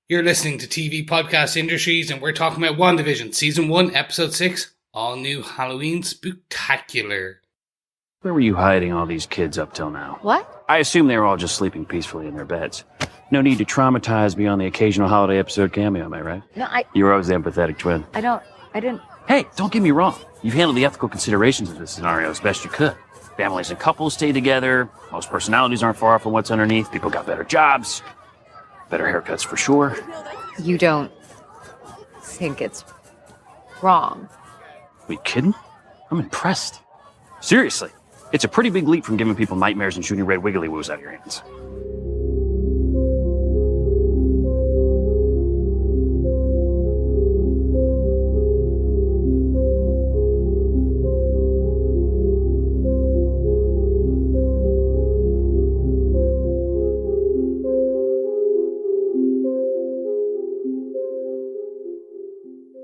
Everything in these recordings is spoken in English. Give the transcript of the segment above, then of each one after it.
You're listening to TV Podcast Industries, and we're talking about WandaVision, Season 1, Episode 6, all new Halloween Spooktacular. Where were you hiding all these kids up till now? What? I assume they were all just sleeping peacefully in their beds. No need to traumatize beyond the occasional holiday episode cameo, am I right? No, You were always the empathetic twin. I didn't... Hey, don't get me wrong. You've handled the ethical considerations of this scenario as best you could. Families and couples stay together. Most personalities aren't far from what's underneath. People got better jobs. Better haircuts for sure. You don't think it's wrong? Are you kidding? I'm impressed. Seriously. It's a pretty big leap from giving people nightmares and shooting red wiggly woos out of your hands.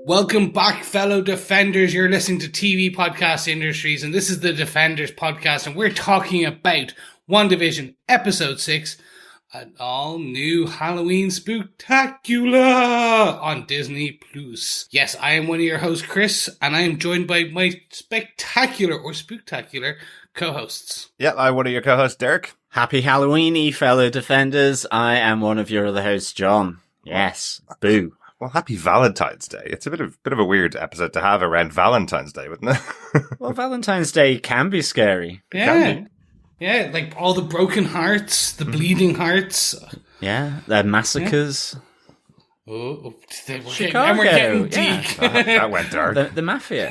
Welcome back, fellow Defenders. You're listening to TV Podcast Industries, and this is the Defenders Podcast, and we're talking about WandaVision, Episode 6, an all-new Halloween Spooktacular on Disney+. Yes, I am one of your hosts, Chris, and I am joined by my spectacular or spooktacular co-hosts. Yep, I'm one of your co-hosts, Derek. Happy Halloweeny, fellow Defenders. I am one of your other hosts, John. Yes, boo. Well, happy Valentine's Day. It's a bit of a weird episode to have around Valentine's Day, wouldn't it? Well, Valentine's Day can be scary. Yeah. Yeah, like all the broken hearts, the bleeding hearts. Yeah, the massacres. Oh, Chicago. And we're getting deep. Yeah. That went dark. The mafia.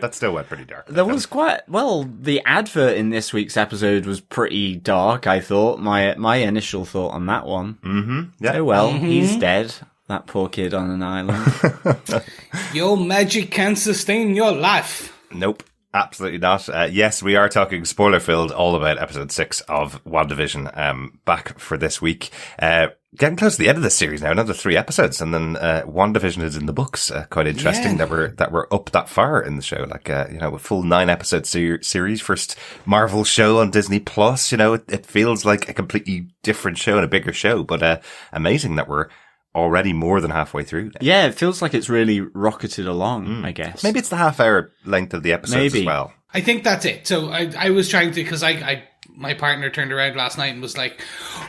That still went pretty dark. There was the advert in this week's episode was pretty dark, I thought. My initial thought on that one. Mm-hmm. Yeah. Oh well, he's dead. That poor kid on an island. Your magic can sustain your life. Nope. Absolutely not. Yes, we are talking spoiler-filled all about episode 6 of WandaVision, back for this week. Getting close to the end of the series now, another 3 episodes, and then WandaVision is in the books. Quite interesting that we're up that far in the show. Like, a full 9-episode series, first Marvel show on Disney+. It feels like a completely different show and a bigger show, but amazing that we're already more than halfway through. Yeah, it feels like it's really rocketed along, I guess. Maybe it's the half-hour length of the episodes as well. I think that's it. So I was trying to, because my partner turned around last night and was like,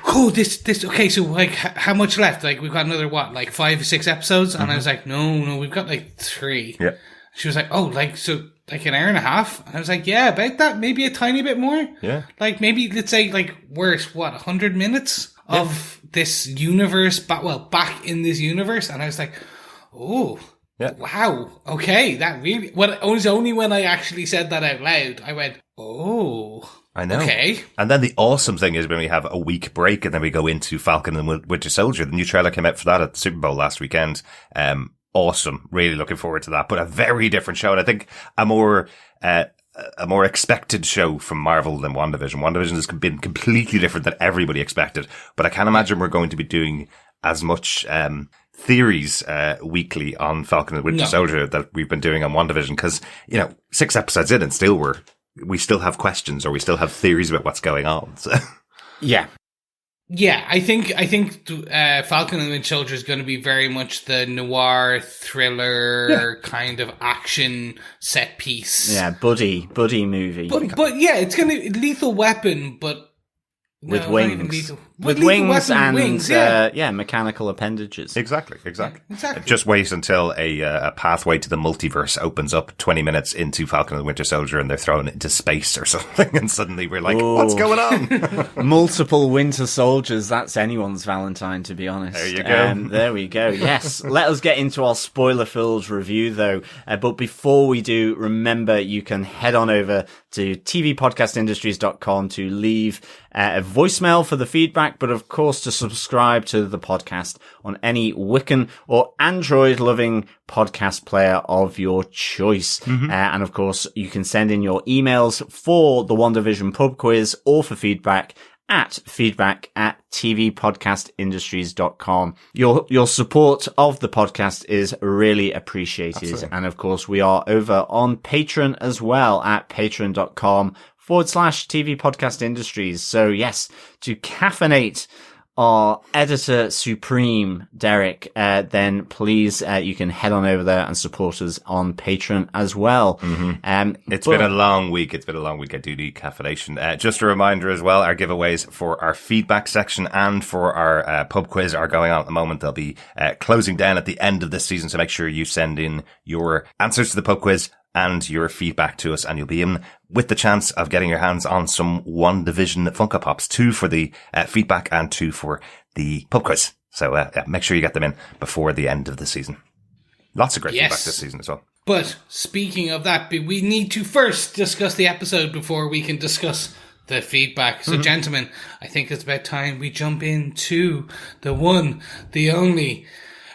oh, this, okay, so like, how much left? Like, we've got another, 5 or 6 episodes? And I was like, no, we've got like 3. Yeah. She was like, oh, like, so like an hour and a half? And I was like, yeah, about that, maybe a tiny bit more. Yeah. Like, maybe, let's say, like, we're, 100 minutes of this universe, back in this universe. And I was like, oh, yeah. Wow, okay, that really, it was only when I actually said that out loud, I went, oh, I know. Okay. And then the awesome thing is when we have a week break and then we go into Falcon and Winter Soldier. The new trailer came out for that at the Super Bowl last weekend. Awesome. Really looking forward to that, but a very different show. And I think a more expected show from Marvel than WandaVision. WandaVision has been completely different than everybody expected, but I can't imagine we're going to be doing as much theories weekly on Falcon and Winter Soldier that we've been doing on WandaVision, because 6 episodes in and still we still have questions, or we still have theories about what's going on. So. Yeah, I think Falcon and Winter Soldier is going to be very much the noir thriller kind of action set piece. Yeah, buddy movie. But yeah, it's going to Lethal Weapon, but with wings. With wings and wings, mechanical appendages. Exactly. Just wait until a pathway to the multiverse opens up 20 minutes into Falcon and the Winter Soldier and they're thrown into space or something, and suddenly we're like, what's going on? Multiple Winter Soldiers, that's anyone's Valentine, to be honest. There you go. There we go. Yes. Let us get into our spoiler-filled review, though. But before we do, remember you can head on over to tvpodcastindustries.com to leave a voicemail for the feedback, but of course to subscribe to the podcast on any Wiccan or Android-loving podcast player of your choice. And of course, you can send in your emails for the WandaVision pub quiz or for feedback at tvpodcastindustries.com. Your support of the podcast is really appreciated. Absolutely. And of course, we are over on Patreon as well at patreon.com/TV Podcast Industries. So yes, to caffeinate our editor supreme, Derek, then please, you can head on over there and support us on Patreon as well. It's been a long week. I do need caffeination. Just a reminder as well, our giveaways for our feedback section and for our pub quiz are going on at the moment. They'll be closing down at the end of this season, so make sure you send in your answers to the pub quiz and your feedback to us, and you'll be in with the chance of getting your hands on some WandaVision Funko Pops, 2 for the feedback and 2 for the pub quiz. So make sure you get them in before the end of the season. Lots of great feedback this season as well. But speaking of that, we need to first discuss the episode before we can discuss the feedback. So gentlemen, I think it's about time we jump into the one, the only,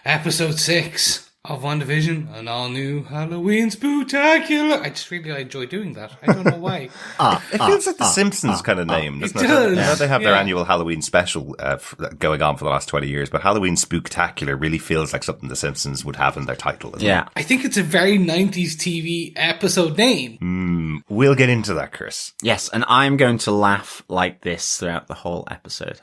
episode 6 of WandaVision, an all-new Halloween Spooktacular. I just really enjoy doing that. I don't know why. It feels like the Simpsons kind of name, doesn't it? Does. I know they have their annual Halloween special going on for the last 20 years, but Halloween Spooktacular really feels like something the Simpsons would have in their title. Yeah. I think it's a very 90s TV episode name. We'll get into that, Chris. Yes, and I'm going to laugh like this throughout the whole episode.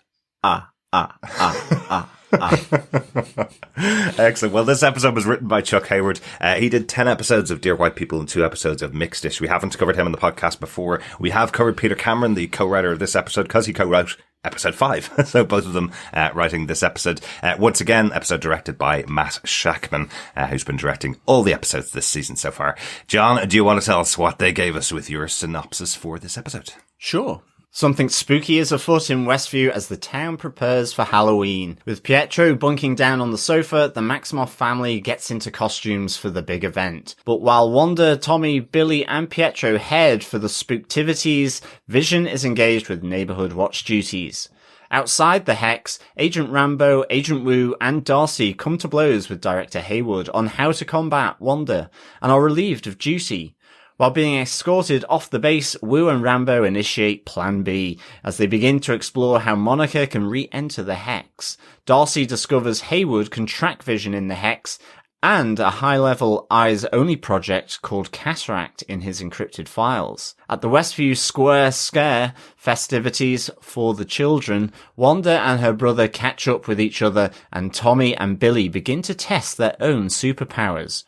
Excellent. Well, this episode was written by Chuck Hayward. He did 10 episodes of Dear White People and 2 episodes of Mixed Dish. We haven't covered him on the podcast before. We have covered Peter Cameron, the co-writer of this episode, because he co-wrote episode 5. So both of them writing this episode. Once again, episode directed by Matt Shakman, who's been directing all the episodes this season so far. John, do you want to tell us what they gave us with your synopsis for this episode? Sure. Something spooky is afoot in Westview as the town prepares for Halloween. With Pietro bunking down on the sofa, the Maximoff family gets into costumes for the big event. But while Wanda, Tommy, Billy and Pietro head for the spooktivities, Vision is engaged with Neighbourhood Watch duties. Outside the Hex, Agent Rambeau, Agent Woo and Darcy come to blows with Director Haywood on how to combat Wanda and are relieved of duty. While being escorted off the base, Woo and Rambeau initiate Plan B as they begin to explore how Monica can re-enter the Hex. Darcy discovers Haywood can track Vision in the Hex and a high-level eyes-only project called Cataract in his encrypted files. At the Westview Square Scare festivities for the children, Wanda and her brother catch up with each other and Tommy and Billy begin to test their own superpowers.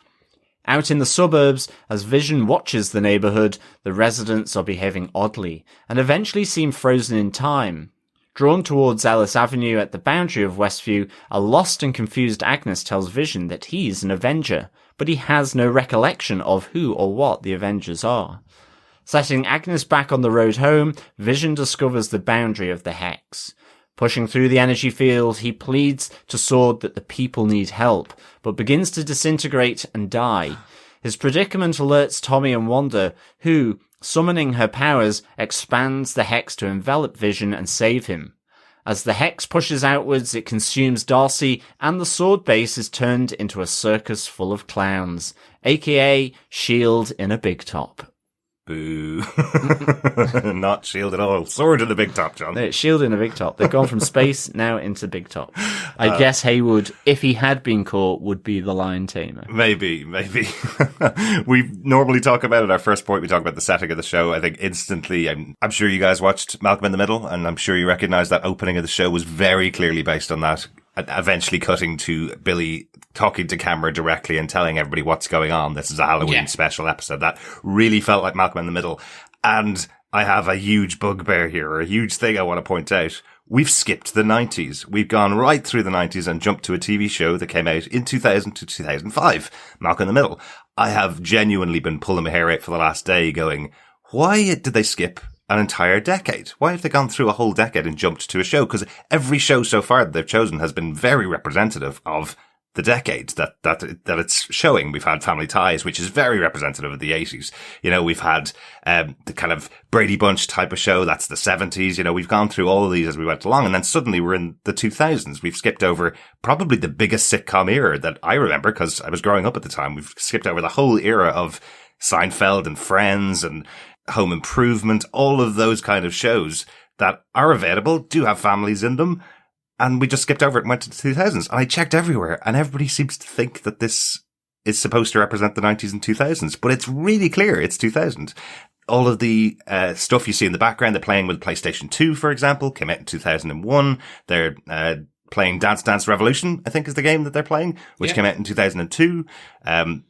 Out in the suburbs, as Vision watches the neighbourhood, the residents are behaving oddly, and eventually seem frozen in time. Drawn towards Ellis Avenue at the boundary of Westview, a lost and confused Agnes tells Vision that he's an Avenger, but he has no recollection of who or what the Avengers are. Setting Agnes back on the road home, Vision discovers the boundary of the Hex. Pushing through the energy field, he pleads to Sword that the people need help, but begins to disintegrate and die. His predicament alerts Tommy and Wanda, who, summoning her powers, expands the Hex to envelop Vision and save him. As the Hex pushes outwards, it consumes Darcy, and the Sword base is turned into a circus full of clowns, aka S.H.I.E.L.D. in a big top. Boo. Not S.H.I.E.L.D. at all. Sword in a big top, John. No, S.H.I.E.L.D. in a big top. They've gone from space now into big top. I guess Haywood, if he had been caught, would be the lion tamer. Maybe. We normally talk about it. Our first point, we talk about the setting of the show. I think instantly, I'm sure you guys watched Malcolm in the Middle, and I'm sure you recognize that opening of the show was very clearly based on that. Eventually cutting to Billy talking to camera directly and telling everybody what's going on. This is a Halloween special episode. That really felt like Malcolm in the Middle. And I have a huge bugbear here, or a huge thing I want to point out. We've skipped the 90s. We've gone right through the 90s and jumped to a TV show that came out in 2000 to 2005. Malcolm in the Middle. I have genuinely been pulling my hair out for the last day going, why did they skip an entire decade? Why have they gone through a whole decade and jumped to a show? Because every show so far that they've chosen has been very representative of the decade that it's showing. We've had Family Ties, which is very representative of the 80s. You know, we've had the kind of Brady Bunch type of show. That's the 70s. You know, we've gone through all of these as we went along. And then suddenly we're in the 2000s. We've skipped over probably the biggest sitcom era that I remember because I was growing up at the time. We've skipped over the whole era of Seinfeld and Friends and Home Improvement, all of those kind of shows that are available, do have families in them. And we just skipped over it and went to the 2000s. And I checked everywhere and everybody seems to think that this is supposed to represent the 90s and 2000s, but it's really clear it's 2000. all of the stuff you see in the background, they're playing with PlayStation 2, for example, came out in 2001. They're playing Dance Dance Revolution, I think is the game that they're playing, which came out in 2002.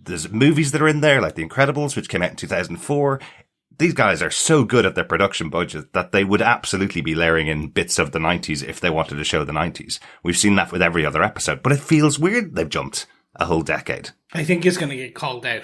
There's movies that are in there, like The Incredibles, which came out in 2004. These guys are so good at their production budget that they would absolutely be layering in bits of the 90s if they wanted to show the 90s. We've seen that with every other episode, but it feels weird they've jumped a whole decade. I think it's going to get called out.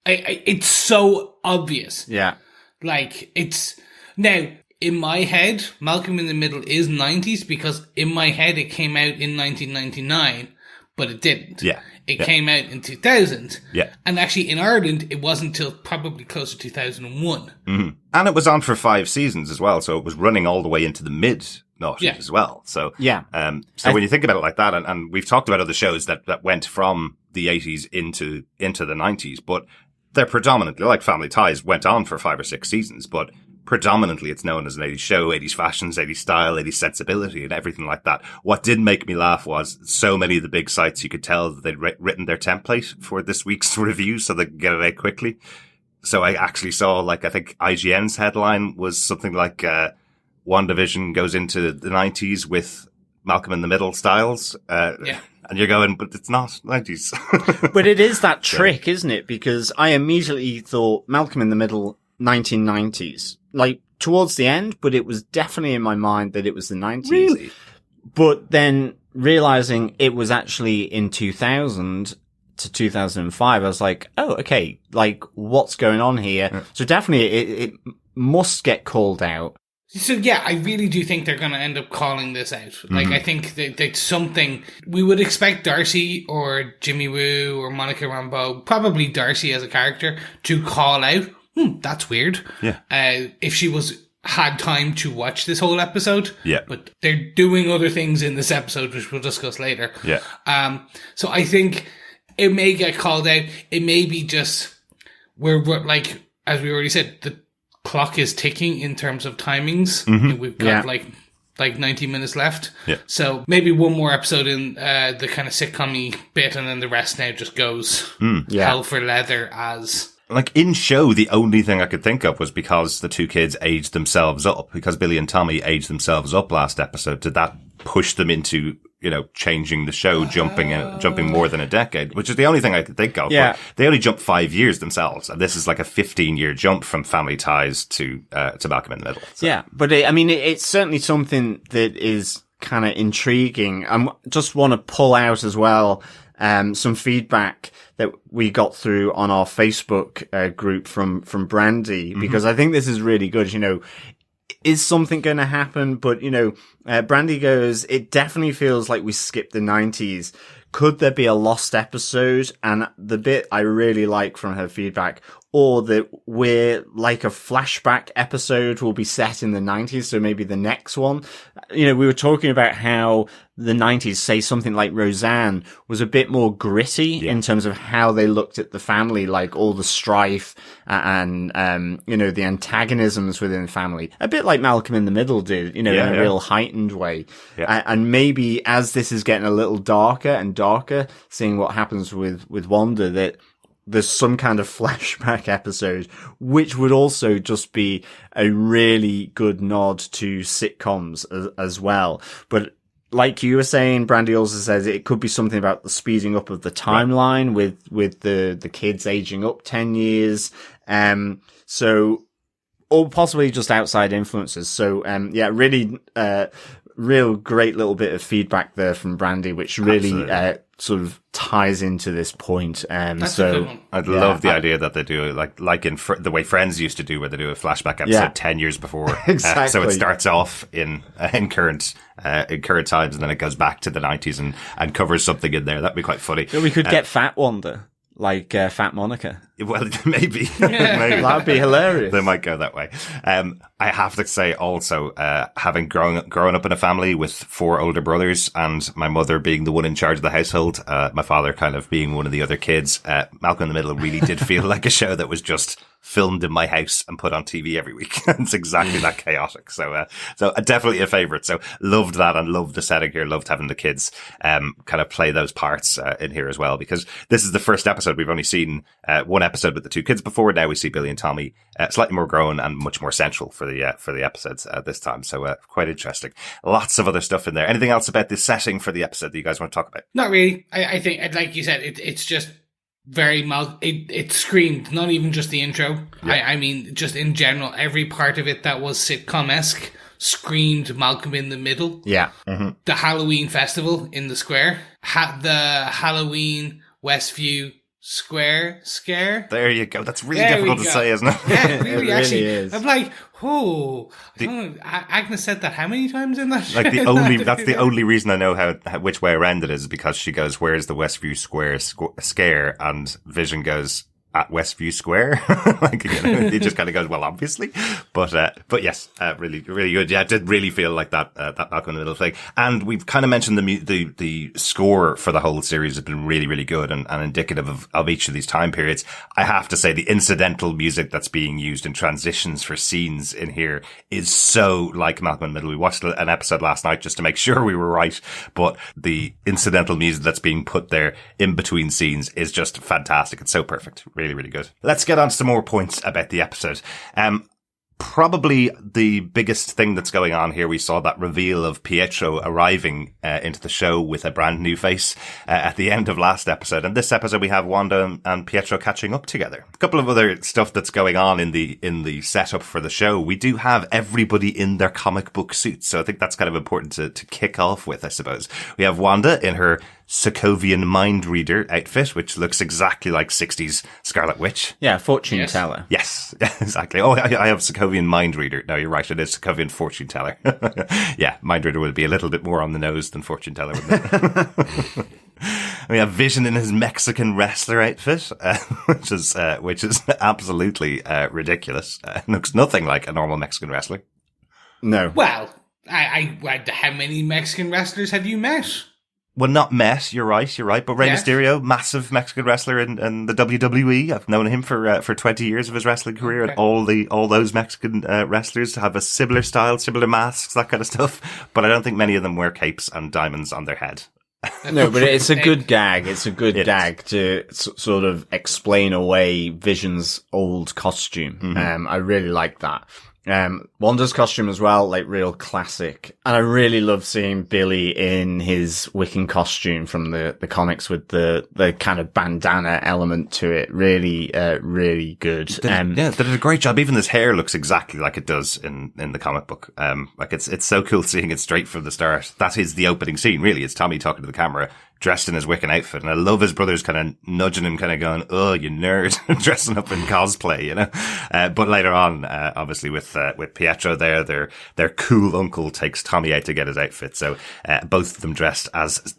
It's so obvious. Yeah. Like, it's... Now, in my head, Malcolm in the Middle is 90s because in my head it came out in 1999, but it didn't. Yeah. It came out in 2000. Yeah. And actually in Ireland, it wasn't until probably closer to 2001. Mm-hmm. And it was on for 5 seasons as well, so it was running all the way into the mid-noughties as well. So, so when you think about it like that, and we've talked about other shows that went from the 80s into the 90s, but they're predominantly, like Family Ties, went on for 5 or 6 seasons, but predominantly it's known as an 80s show, 80s fashions, 80s style, 80s sensibility, and everything like that. What did make me laugh was so many of the big sites, you could tell that they'd written their template for this week's review so they could get it out quickly. So I actually saw, like, I think IGN's headline was something like, WandaVision goes into the 90s with Malcolm in the Middle styles. And you're going, but it's not 90s. But it is that trick, isn't it? Because I immediately thought Malcolm in the Middle, 1990s. Like, towards the end, but it was definitely in my mind that it was the 90s. Really? But then realizing it was actually in 2000 to 2005, I was like, oh, okay, like, what's going on here? Yeah. So definitely it must get called out. So yeah, I really do think they're going to end up calling this out. Like, I think that something, we would expect Darcy or Jimmy Woo or Monica Rambeau, probably Darcy as a character, to call out, that's weird. Yeah. If she had time to watch this whole episode. Yeah. But they're doing other things in this episode, which we'll discuss later. Yeah. So I think it may get called out. It may be just, we're like, as we already said, the clock is ticking in terms of timings. We've got like 90 minutes left. Yeah. So maybe one more episode in the kind of sitcom-y bit, and then the rest now just goes hell for leather as... Like, in show, the only thing I could think of was because the two kids aged themselves up, because Billy and Tommy aged themselves up last episode. Did that push them into, changing the show, jumping more than a decade, which is the only thing I could think of. Yeah. But they only jumped 5 years themselves, and this is like a 15-year jump from Family Ties to Malcolm in the Middle. So. Yeah, but it's certainly something that is kind of intriguing. I just want to pull out as well some feedback that we got through on our Facebook group from Brandy, because I think this is really good. Is something going to happen? But, Brandy goes, it definitely feels like we skipped the 90s. Could there be a lost episode? And the bit I really like from her feedback, or that we're like a flashback episode will be set in the 90s. So maybe the next one, we were talking about how the 90s, say something like Roseanne, was a bit more gritty in terms of how they looked at the family, like all the strife and, the antagonisms within the family. A bit like Malcolm in the Middle did, in a real heightened way. Yeah. And maybe as this is getting a little darker and darker, seeing what happens with Wanda, that there's some kind of flashback episode, which would also just be a really good nod to sitcoms as well. But like you were saying, Brandy also says it could be something about the speeding up of the timeline with the kids aging up 10 years. Or possibly just outside influences. So, really, real great little bit of feedback there from Brandy, which really, sort of ties into this point. That's a good one. I'd love the idea that they do it like in the way Friends used to do, where they do a flashback episode 10 years before. Exactly. So it starts off in current times, and then it goes back to the 90s and covers something in there. That'd be quite funny. We could get Fat Wanda. Like Fat Monica. Well, maybe. Maybe. That'd be hilarious. They might go that way. I have to say also, having grown up in a family with 4 older brothers and my mother being the one in charge of the household, my father kind of being one of the other kids, Malcolm in the Middle really did feel like a show that was just filmed in my house and put on TV every week. It's exactly that chaotic. So definitely a favorite. So loved that and loved the setting here. Loved having the kids, kind of play those parts, in here as well, because this is the first episode. We've only seen, one episode with the two kids before. Now we see Billy and Tommy, slightly more grown and much more central for the episodes this time. So quite interesting. Lots of other stuff in there. Anything else about the setting for the episode that you guys want to talk about? Not really. I think, like you said, it's just very it screamed, not even just the intro. Yeah. I mean, just in general, every part of it that was sitcom-esque screamed Malcolm in the Middle. Yeah. Mm-hmm. The Halloween festival in the square. The Halloween Westview Square Scare. There you go. That's really difficult to say, isn't it? Yeah, it really, actually is. I'm like, I don't know, Agnes said that how many times in that? Like that's the only reason I know how which way around it is, because she goes, "Where's the Westview Square Scare?" And Vision goes, "At Westview Square." Like, you know, he just kind of goes, "Well, obviously," but yes, really, really good. Yeah, it did really feel like that Malcolm in the Middle thing. And we've kind of mentioned the score for the whole series has been really, really good and indicative of each of these time periods. I have to say the incidental music that's being used in transitions for scenes in here is so like Malcolm in the Middle. We watched an episode last night just to make sure we were right, but the incidental music that's being put there in between scenes is just fantastic. It's so perfect. Really, really good. Let's get on to some more points about the episode. Probably the biggest thing that's going on here, we saw that reveal of Pietro arriving into the show with a brand new face at the end of last episode. And this episode, we have Wanda and Pietro catching up together. A couple of other stuff that's going on in the setup for the show. We do have everybody in their comic book suits. So I think that's kind of important to kick off with, I suppose. We have Wanda in her Sokovian mind reader outfit, which looks exactly like 60s Scarlet Witch. Yeah, fortune teller. Yes, exactly. Oh, I have Sokovian mind reader. No, you're right. It is Sokovian fortune teller. Yeah, mind reader would be a little bit more on the nose than fortune teller, wouldn't it? We have Vision in his Mexican wrestler outfit, which is absolutely ridiculous. Looks nothing like a normal Mexican wrestler. No. Well, I how many Mexican wrestlers have you met? Well, not met. You're right. But Rey Mysterio, massive Mexican wrestler in the WWE. I've known him for 20 years of his wrestling career, and all those Mexican wrestlers have a similar style, similar masks, that kind of stuff. But I don't think many of them wear capes and diamonds on their head. No, but it's a good gag. It's a good gag to sort of explain away Vision's old costume. Mm-hmm. I really like that. Wanda's costume as well, like real classic. And I really love seeing Billy in his Wiccan costume from the comics with the kind of bandana element to it. Really, really good. They did a great job. Even his hair looks exactly like it does in the comic book. Like it's so cool seeing it straight from the start. That is the opening scene, really. It's Tommy talking to the camera, dressed in his Wiccan outfit. And I love his brothers kind of nudging him, kind of going, "Oh, you nerd," dressing up in cosplay, you know? But later on, obviously with Pietro there, their cool uncle takes Tommy out to get his outfit. So, both of them dressed as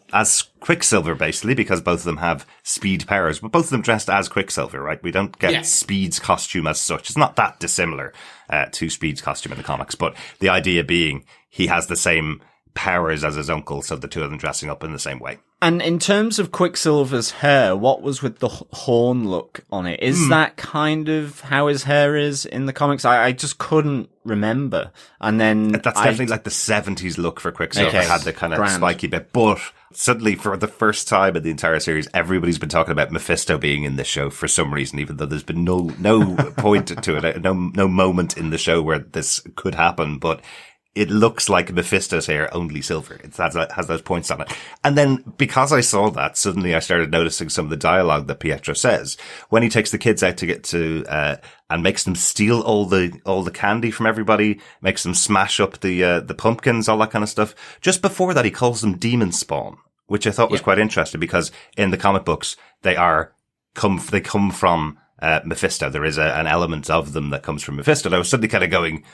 Quicksilver, basically, because both of them have speed powers, but both of them dressed as Quicksilver, right? We don't get Speed's costume as such. It's not that dissimilar, to Speed's costume in the comics, but the idea being he has the same powers as his uncle, so the two of them dressing up in the same way. And in terms of Quicksilver's hair, what was with the horn look on it? Is that kind of how his hair is in the comics? I just couldn't remember. And then that's definitely like the 70s look for Quicksilver. Okay, had the kind of spiky bit, but suddenly for the first time in the entire series, everybody's been talking about Mephisto being in this show for some reason, even though there's been no point to it, no moment in the show where this could happen, but it looks like Mephisto's hair, only silver. It has those points on it. And then because I saw that, suddenly I started noticing some of the dialogue that Pietro says when he takes the kids out to get to, and makes them steal all the candy from everybody, makes them smash up the pumpkins, all that kind of stuff. Just before that, he calls them demon spawn, which I thought was quite interesting because in the comic books, they come from, Mephisto. There is an element of them that comes from Mephisto. And I was suddenly kind of going,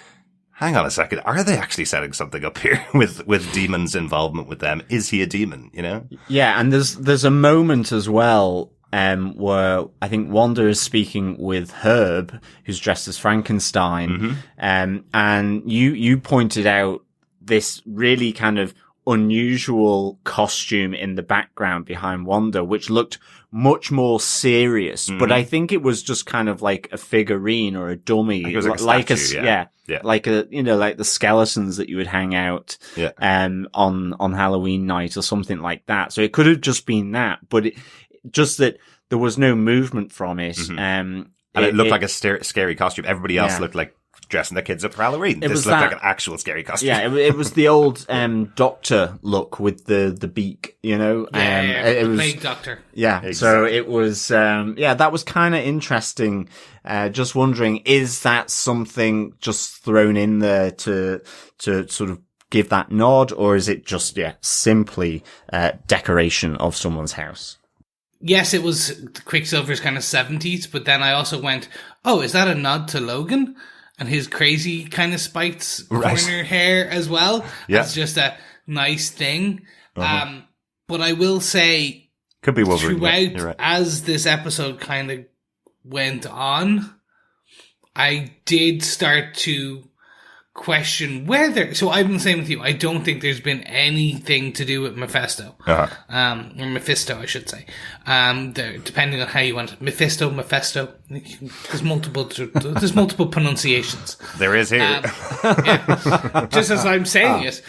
hang on a second, are they actually setting something up here with demons' involvement with them? Is he a demon, you know? Yeah, and there's a moment as well, where I think Wanda is speaking with Herb, who's dressed as Frankenstein, and you pointed out this really kind of unusual costume in the background behind Wanda, which looked much more serious, but I think it was just kind of like a figurine or a dummy, it was like a statue, like like the skeletons that you would hang out, on Halloween night or something like that. So it could have just been that, but just that there was no movement from it. And it looked like a scary costume. Everybody else looked like dressing their kids up for Halloween. This looked like an actual scary costume. Yeah, it was the old Doctor look with the beak, you know? It was Plague Doctor. Yeah, exactly. So it was, that was kind of interesting. Just wondering, is that something just thrown in there to sort of give that nod, or is it just, simply decoration of someone's house? Yes, it was Quicksilver's kind of 70s, but then I also went, oh, is that a nod to Logan? And his crazy kind of spiked corner hair as well. Yeah. That's just a nice thing. But I will say, could be Wolverine. Throughout, right. As this episode kind of went on, I did start to question whether. So I've been the same with you. I don't think there's been anything to do with Mephisto, or Mephisto, I should say. Depending on how you want it, Mephisto. There's multiple pronunciations. There is here. Just as I'm saying it.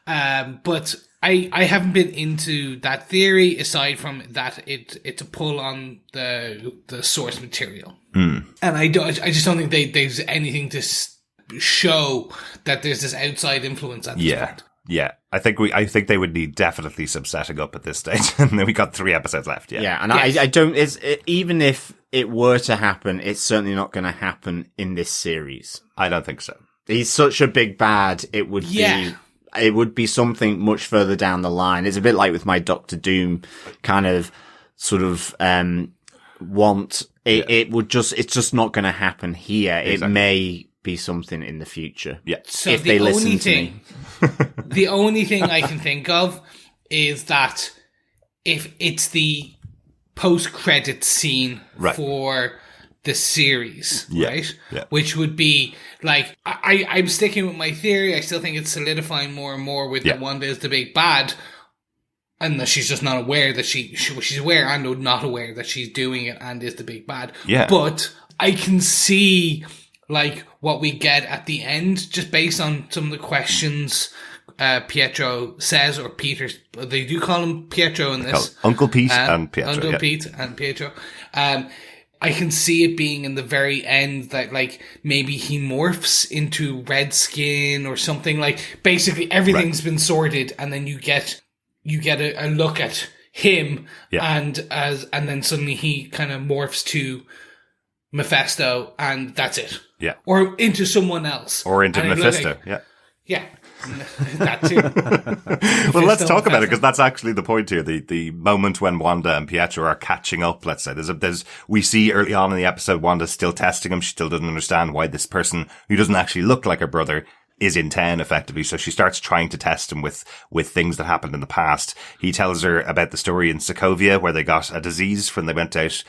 But I haven't been into that theory aside from that it's a pull on the source material. And I just don't think there's anything to show that there's this outside influence at this point. Yeah. I think they would need definitely some setting up at this stage. And then we got 3 episodes left. Yeah. And I don't, even if it were to happen, it's certainly not going to happen in this series. I don't think so. He's such a big bad. It would be something much further down the line. It's a bit like with my Doctor Doom kind of sort of, it's just not going to happen here. Exactly. It may be something in the future. Yeah. So if they listen to me. The only thing I can think of is that if it's the post-credit scene for the series, right? Yeah. Which would be like, I'm sticking with my theory. I still think it's solidifying more and more with that Wanda is the big bad. And that she's just not aware that she's aware and not aware that she's doing it and is the big bad. Yeah. But I can see like what we get at the end just based on some of the questions Pietro says, or Peter. They do call him Pietro in this. Uncle Pete and Pietro. Uncle Pete and Pietro. I can see it being in the very end that like maybe he morphs into red skin or something. Like basically everything's been sorted, and then you get a look at him, and then suddenly he kind of morphs to Mephisto, and that's it. Yeah. Or into someone else. Or into Mephisto. Like, yeah. That too. Well, let's talk about it, because that's actually the point here. The moment when Wanda and Pietro are catching up, let's say, we see early on in the episode, Wanda's still testing him. She still doesn't understand why this person who doesn't actually look like her brother is in town effectively. So she starts trying to test him with things that happened in the past. He tells her about the story in Sokovia where they got a disease when they went out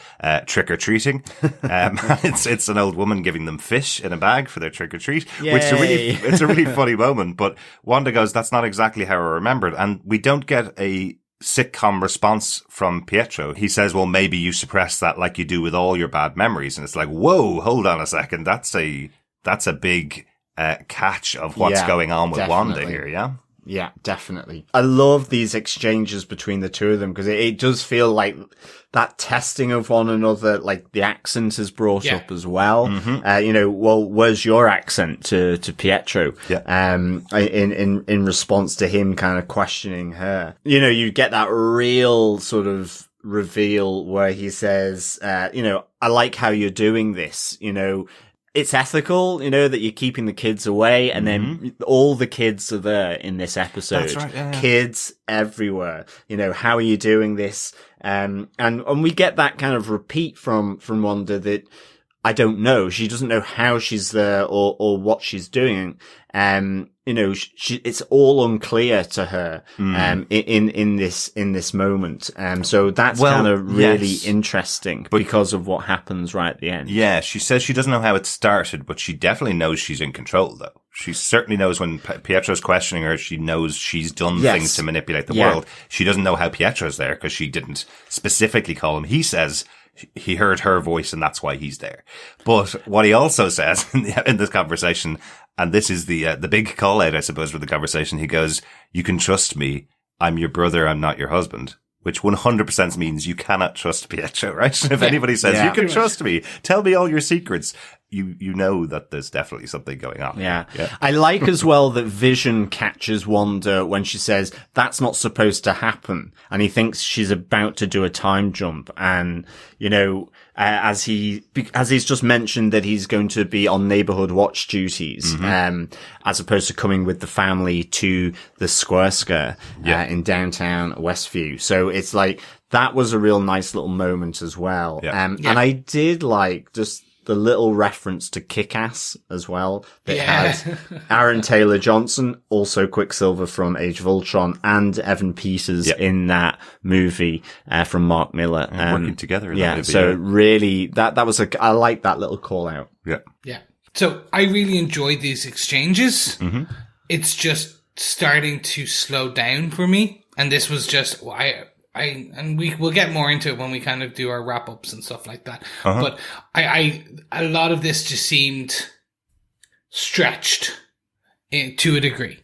trick or treating. It's an old woman giving them fish in a bag for their trick or treat, which it's a really funny moment. But Wanda goes, "That's not exactly how I remembered," and we don't get a sitcom response from Pietro. He says, "Well, maybe you suppress that like you do with all your bad memories," and it's like, whoa, hold on a second, that's a big catch of what's going on with Wanda here, yeah? Yeah, definitely. I love these exchanges between the two of them, because it does feel like that testing of one another, like the accent is brought up as well. Mm-hmm. Well, where's your accent to Pietro? Yeah. In response to him kind of questioning her. You get that real sort of reveal where he says, I like how you're doing this, It's ethical, that you're keeping the kids away, and then all the kids are there in this episode. That's right, yeah. Kids everywhere. How are you doing this? And we get that kind of repeat from Wanda that I don't know. She doesn't know how she's there or what she's doing. It's all unclear to her, in this moment. So that's kind of really interesting because of what happens right at the end. Yeah. She says she doesn't know how it started, but she definitely knows she's in control though. She certainly knows when Pietro's questioning her, she knows she's done things to manipulate the world. She doesn't know how Pietro's there because she didn't specifically call him. He says he heard her voice and that's why he's there. But what he also says in this conversation, and this is the big call out, I suppose, for the conversation, he goes, "You can trust me. I'm your brother. I'm not your husband," which 100% means you cannot trust Pietro, right? If anybody says, you can trust me, tell me all your secrets, you know that there's definitely something going on. Yeah. I like as well that Vision catches Wanda when she says, that's not supposed to happen. And he thinks she's about to do a time jump. And, you know, as he's just mentioned that he's going to be on Neighbourhood Watch duties, as opposed to coming with the family to the Square Scare, in downtown Westview. So it's like, that was a real nice little moment as well. And I did like just the little reference to Kick-Ass as well. That has Aaron Taylor Johnson, also Quicksilver from Age of Ultron, and Evan Peters in that movie, from Mark Miller. Working together in that movie. So really, that was I like that little call out. Yeah. So I really enjoyed these exchanges. It's just starting to slow down for me. And this was just, and we'll get more into it when we kind of do our wrap ups and stuff like that. But a lot of this just seemed stretched to a degree.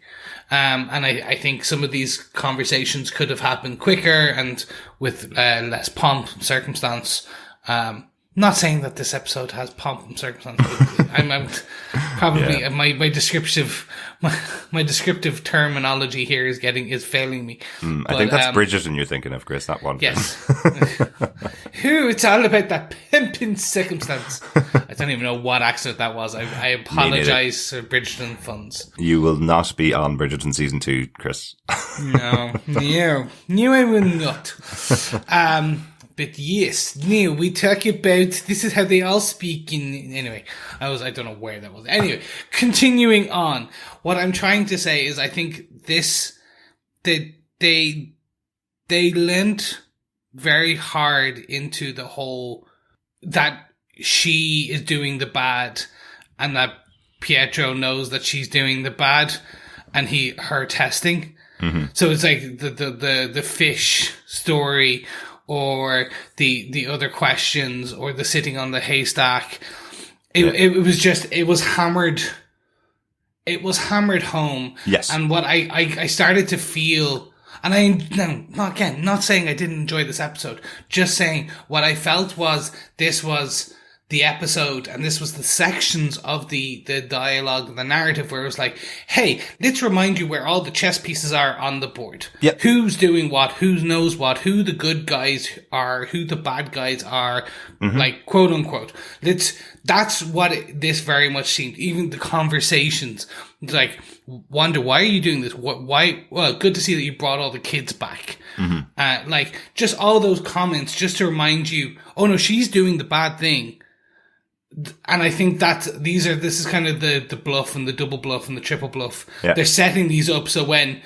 And I think some of these conversations could have happened quicker and with less pomp and circumstance. Not saying that this episode has pomp and circumstance. I'm probably my descriptive terminology here is failing me. But, I think that's Bridgerton you're thinking of, Chris. That one. Yes. It's all about that pimping circumstance. I don't even know what accent that was. I apologize for Bridgerton fans. You will not be on Bridgerton season 2, Chris. No, I will not. But yes, Neil, we talk about, this is how they all speak in, anyway, I don't know where that was. Anyway, continuing on, what I'm trying to say is I think they lent very hard into the whole, that she is doing the bad and that Pietro knows that she's doing the bad and her testing. So it's like the fish story, or the other questions, or the sitting on the haystack. It was hammered home. Yes. And what I started to feel, and not saying I didn't enjoy this episode, just saying what I felt was this was the episode, and this was the sections of the dialogue, the narrative, where it was like, hey, let's remind you where all the chess pieces are on the board. Yep. Who's doing what, who knows what, who the good guys are, who the bad guys are, like, quote unquote. That's what this very much seemed. Even the conversations, like, Wanda, why are you doing this? Why? Well, good to see that you brought all the kids back. Like, just all those comments, just to remind you, oh no, she's doing the bad thing. And I think that this is kind of the bluff and the double bluff and the triple bluff. Yeah. They're setting these up so when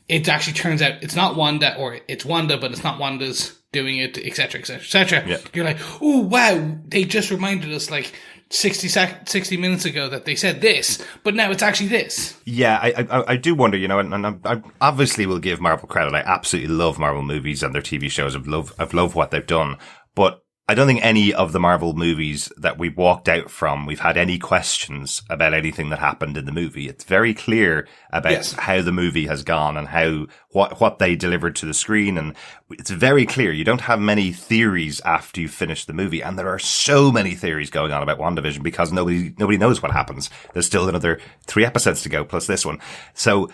it actually turns out it's not Wanda, or it's Wanda, but it's not Wanda's doing it, etc., etc., etc. You're like, oh wow, they just reminded us like 60 minutes ago that they said this, but now it's actually this. Yeah, I do wonder, you know, and I obviously will give Marvel credit. I absolutely love Marvel movies and their TV shows. I've loved what they've done, but I don't think any of the Marvel movies that we've walked out from, we've had any questions about anything that happened in the movie. It's very clear about how the movie has gone and what they delivered to the screen. And it's very clear. You don't have many theories after you finish the movie. And there are so many theories going on about WandaVision because nobody knows what happens. There's still another 3 episodes to go plus this one. So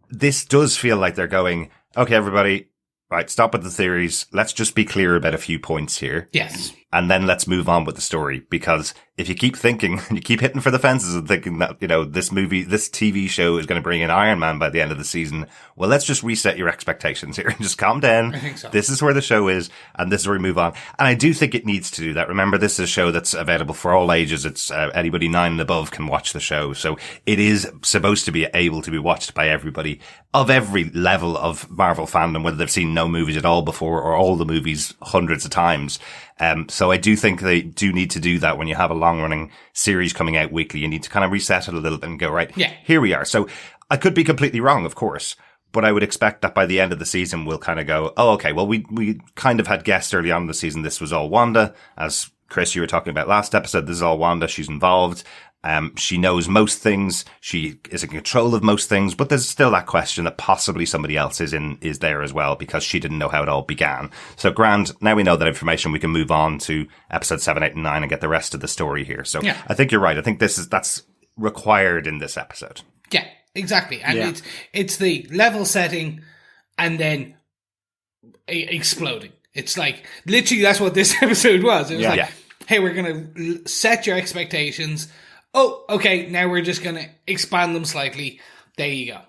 this does feel like they're going, okay, everybody, right, stop with the theories. Let's just be clear about a few points here. Yes. And then let's move on with the story. Because if you keep thinking, you keep hitting for the fences and thinking that, you know, this TV show is going to bring in Iron Man by the end of the season, well, let's just reset your expectations here and just calm down. I think so. This is where the show is, and this is where we move on. And I do think it needs to do that. Remember, this is a show that's available for all ages. It's anybody 9 and above can watch the show. So it is supposed to be able to be watched by everybody of every level of Marvel fandom, whether they've seen no movies at all before or all the movies hundreds of times. So I do think they do need to do that when you have a long running series coming out weekly. You need to kind of reset it a little bit and go, right, here we are. So I could be completely wrong, of course, but I would expect that by the end of the season, we'll kind of go, oh, okay, well, we kind of had guessed early on in the season this was all Wanda. As Chris, you were talking about last episode, this is all Wanda. She's involved. She knows most things. She is in control of most things, but there's still that question that possibly somebody else is there as well, because she didn't know how it all began. So grand, now we know that information, we can move on to episode 7, 8, and 9 and get the rest of the story here. So I think you're right. I think that's required in this episode. Yeah, exactly. And it's the level setting and then exploding. It's like, literally that's what this episode was. It was hey, we're going to set your expectations. Oh, okay, now we're just going to expand them slightly. There you go.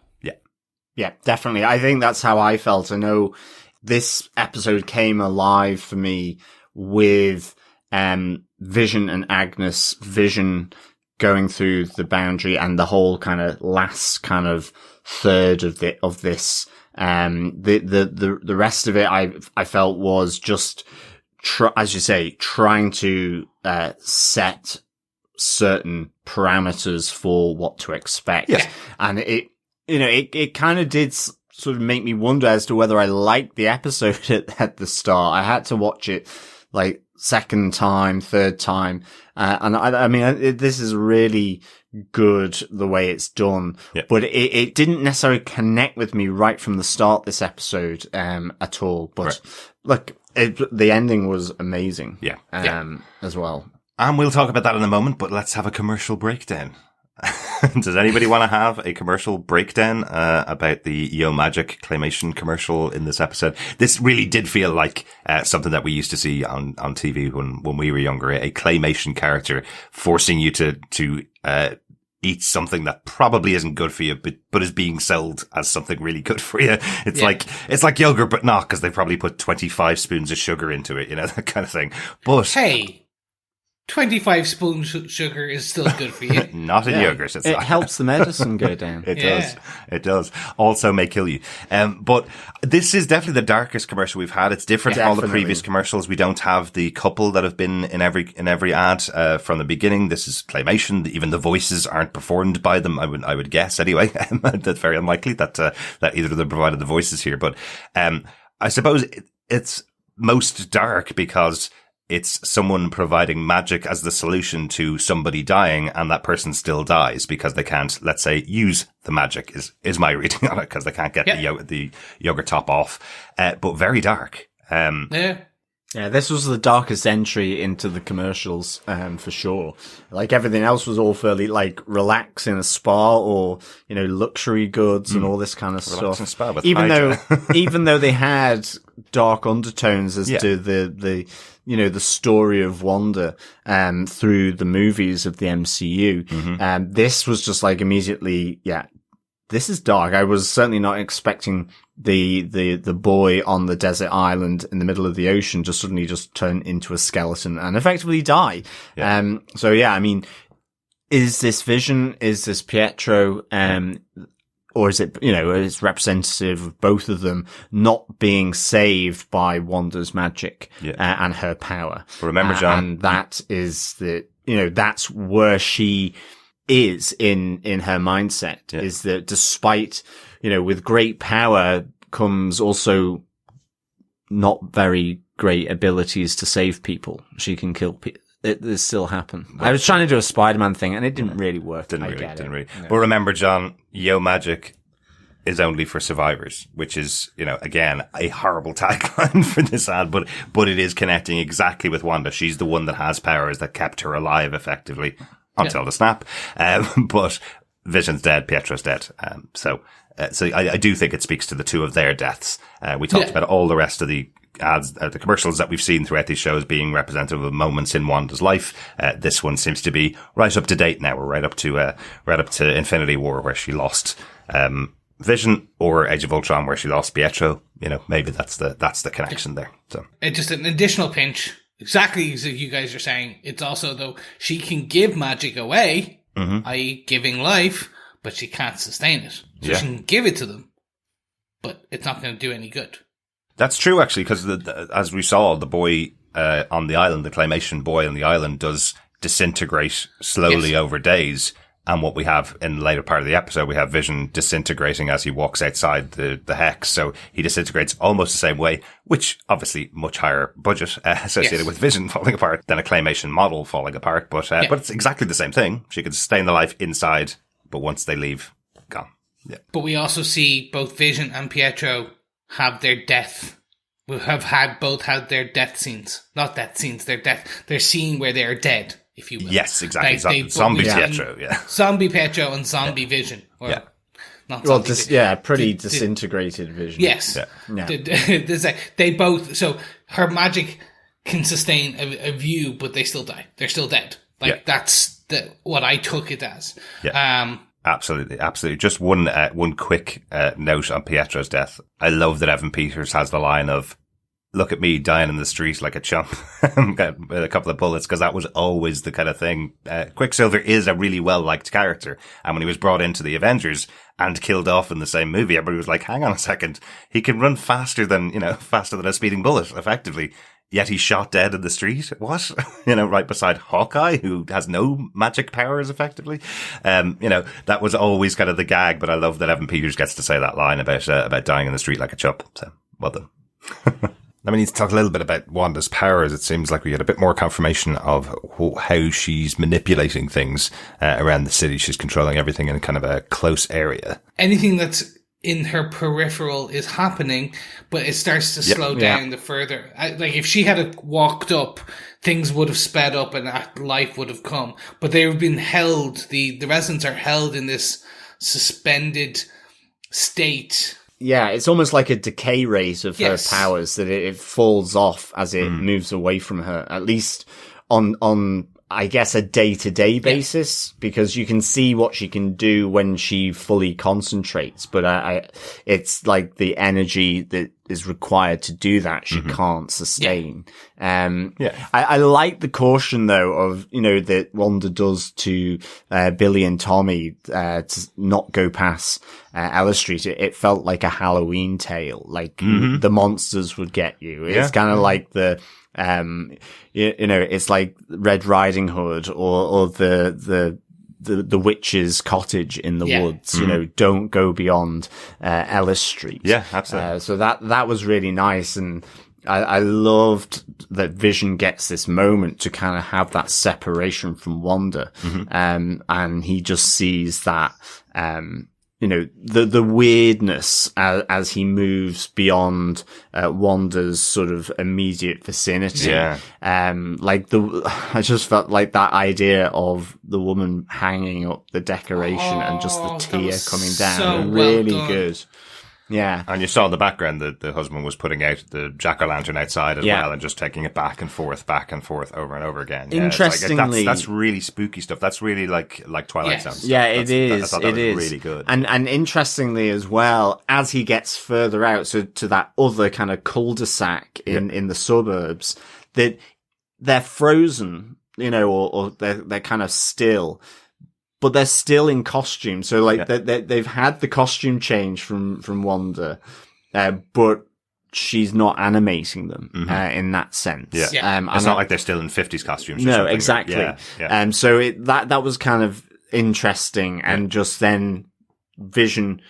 Yeah, definitely. I think that's how I felt. I know this episode came alive for me with Vision and Agnes. Vision going through the boundary and the whole kind of last kind of third of this. The rest of it I felt was just, as you say, trying to set certain parameters for what to expect. Yes. And it kind of did sort of make me wonder as to whether I liked the episode at the start. I had to watch it like second time, third time. And I mean, this is really good the way it's done, but it didn't necessarily connect with me right from the start, this episode, at all. But look, the ending was amazing. As well. And we'll talk about that in a moment, but let's have a commercial breakdown. Does anybody want to have a commercial breakdown about the Yo Magic claymation commercial in this episode? This really did feel like something that we used to see on TV when we were younger, a claymation character forcing you to eat something that probably isn't good for you, but is being sold as something really good for you. It's like yogurt, but not, because they probably put 25 spoons of sugar into it, that kind of thing. But hey, 25 spoons sugar is still good for you. Not in yogurt. It helps the medicine go down. It does. Also may kill you. But this is definitely the darkest commercial we've had. It's different from all the previous commercials. We don't have the couple that have been in every ad from the beginning. This is claymation. Even the voices aren't performed by them. I would guess anyway. That's very unlikely that either of them provided the voices here. But I suppose it's most dark because it's someone providing magic as the solution to somebody dying, and that person still dies because they can't, let's say, use the magic is my reading on it, because they can't get the yogurt top off. But very dark. Yeah, this was the darkest entry into the commercials, for sure. Like, everything else was all fairly, like, relax in a spa or, luxury goods and all this kind of relax stuff. Spa with even though they had dark undertones as to the story of Wanda, through the movies of the MCU. This was just like immediately, this is dark. I was certainly not expecting the boy on the desert island in the middle of the ocean to suddenly just turn into a skeleton and effectively die. I mean, is this Vision? Is this Pietro? Or is it, it's representative of both of them not being saved by Wanda's magic and her power? But remember, John, and that is that's where she is in her mindset, is that despite, with great power comes also not very great abilities to save people. She can kill people. This still happen. I was trying to do a Spider-Man thing and it didn't really work. Didn't really. No. But remember, John, Yo Magic is only for survivors, which is, again, a horrible tagline for this ad, but it is connecting exactly with Wanda. She's the one that has powers that kept her alive effectively until the snap. But Vision's dead, Pietro's dead. So I do think it speaks to the two of their deaths. We talked about all the rest of the ads, the commercials that we've seen throughout these shows being representative of moments in Wanda's life. This one seems to be right up to date now. We're right up to Infinity War, where she lost, Vision, or Age of Ultron, where she lost Pietro. Maybe that's the connection there. So it's just an additional pinch. Exactly as you guys are saying. It's also, though, she can give magic away, i.e. giving life, but she can't sustain it. So she can give it to them, but it's not going to do any good. That's true, actually, because as we saw, the boy on the island, the claymation boy on the island, does disintegrate slowly over days. And what we have in the later part of the episode, we have Vision disintegrating as he walks outside the hex. So he disintegrates almost the same way, which obviously much higher budget associated with Vision falling apart than a claymation model falling apart. But it's exactly the same thing. She can sustain the life inside, but once they leave, gone. Yeah. But we also see both Vision and Pietro have their death. We have both had their death scenes. Not death scenes, their scene where they are dead, if you will. Yes, exactly. Zombie Pietro, Zombie Pietro and zombie Vision. Or not zombie Vision. Pretty disintegrated Vision. Yes. Yeah. They both, so her magic can sustain a view, but they still die. They're still dead. That's what I took it as. Yeah. Absolutely. Just one quick note on Pietro's death. I love that Evan Peters has the line of, "Look at me dying in the street like a chump," with a couple of bullets, because that was always the kind of thing. Quicksilver is a really well-liked character, and when he was brought into the Avengers and killed off in the same movie, everybody was like, hang on a second, he can run faster than a speeding bullet, effectively. Yet he's shot dead in the street. What? Right beside Hawkeye, who has no magic powers, effectively. That was always kind of the gag, but I love that Evan Peters gets to say that line about dying in the street like a chump. So, well done. Now we need to talk a little bit about Wanda's powers. It seems like we get a bit more confirmation of how she's manipulating things around the city. She's controlling everything in kind of a close area. Anything that's in her peripheral is happening, but it starts to slow down the further. Like, if she had walked up, things would have sped up and life would have come. But they've been held, the residents are held in this suspended state. Yeah, it's almost like a decay rate of her powers, that it falls off as it moves away from her, at least on I guess, a day-to-day basis, because you can see what she can do when she fully concentrates. But it's like the energy that is required to do that she can't sustain. I like the caution, though, of, that Wanda does to Billy and Tommy to not go past Ella Street. It felt like a Halloween tale. Like, the monsters would get you. It's kind of like the... it's like Red Riding Hood or the witch's cottage in the woods. Don't go beyond Ellis Street. Yeah, absolutely. So that was really nice, and I loved that Vision gets this moment to kind of have that separation from Wanda, and he just sees that. The weirdness as he moves beyond Wanda's sort of immediate vicinity. Yeah. I just felt like that idea of the woman hanging up the decoration and just the tear coming down. So really well good. Yeah. And you saw in the background that the husband was putting out the jack-o'-lantern outside as well, and just taking it back and forth over and over again. Yeah, interestingly, that's really spooky stuff. That's really like Twilight Zone. Yeah, it is. I thought that was really good. And interestingly as well, as he gets further out, so to that other kind of cul-de-sac in the suburbs, that they're frozen, or they're kind of still. But they're still in costume. So they've had the costume change from Wanda, but she's not animating them, in that sense. Yeah. It's not like they're still in 50s costumes. No, exactly. So that was kind of interesting, and just then Vision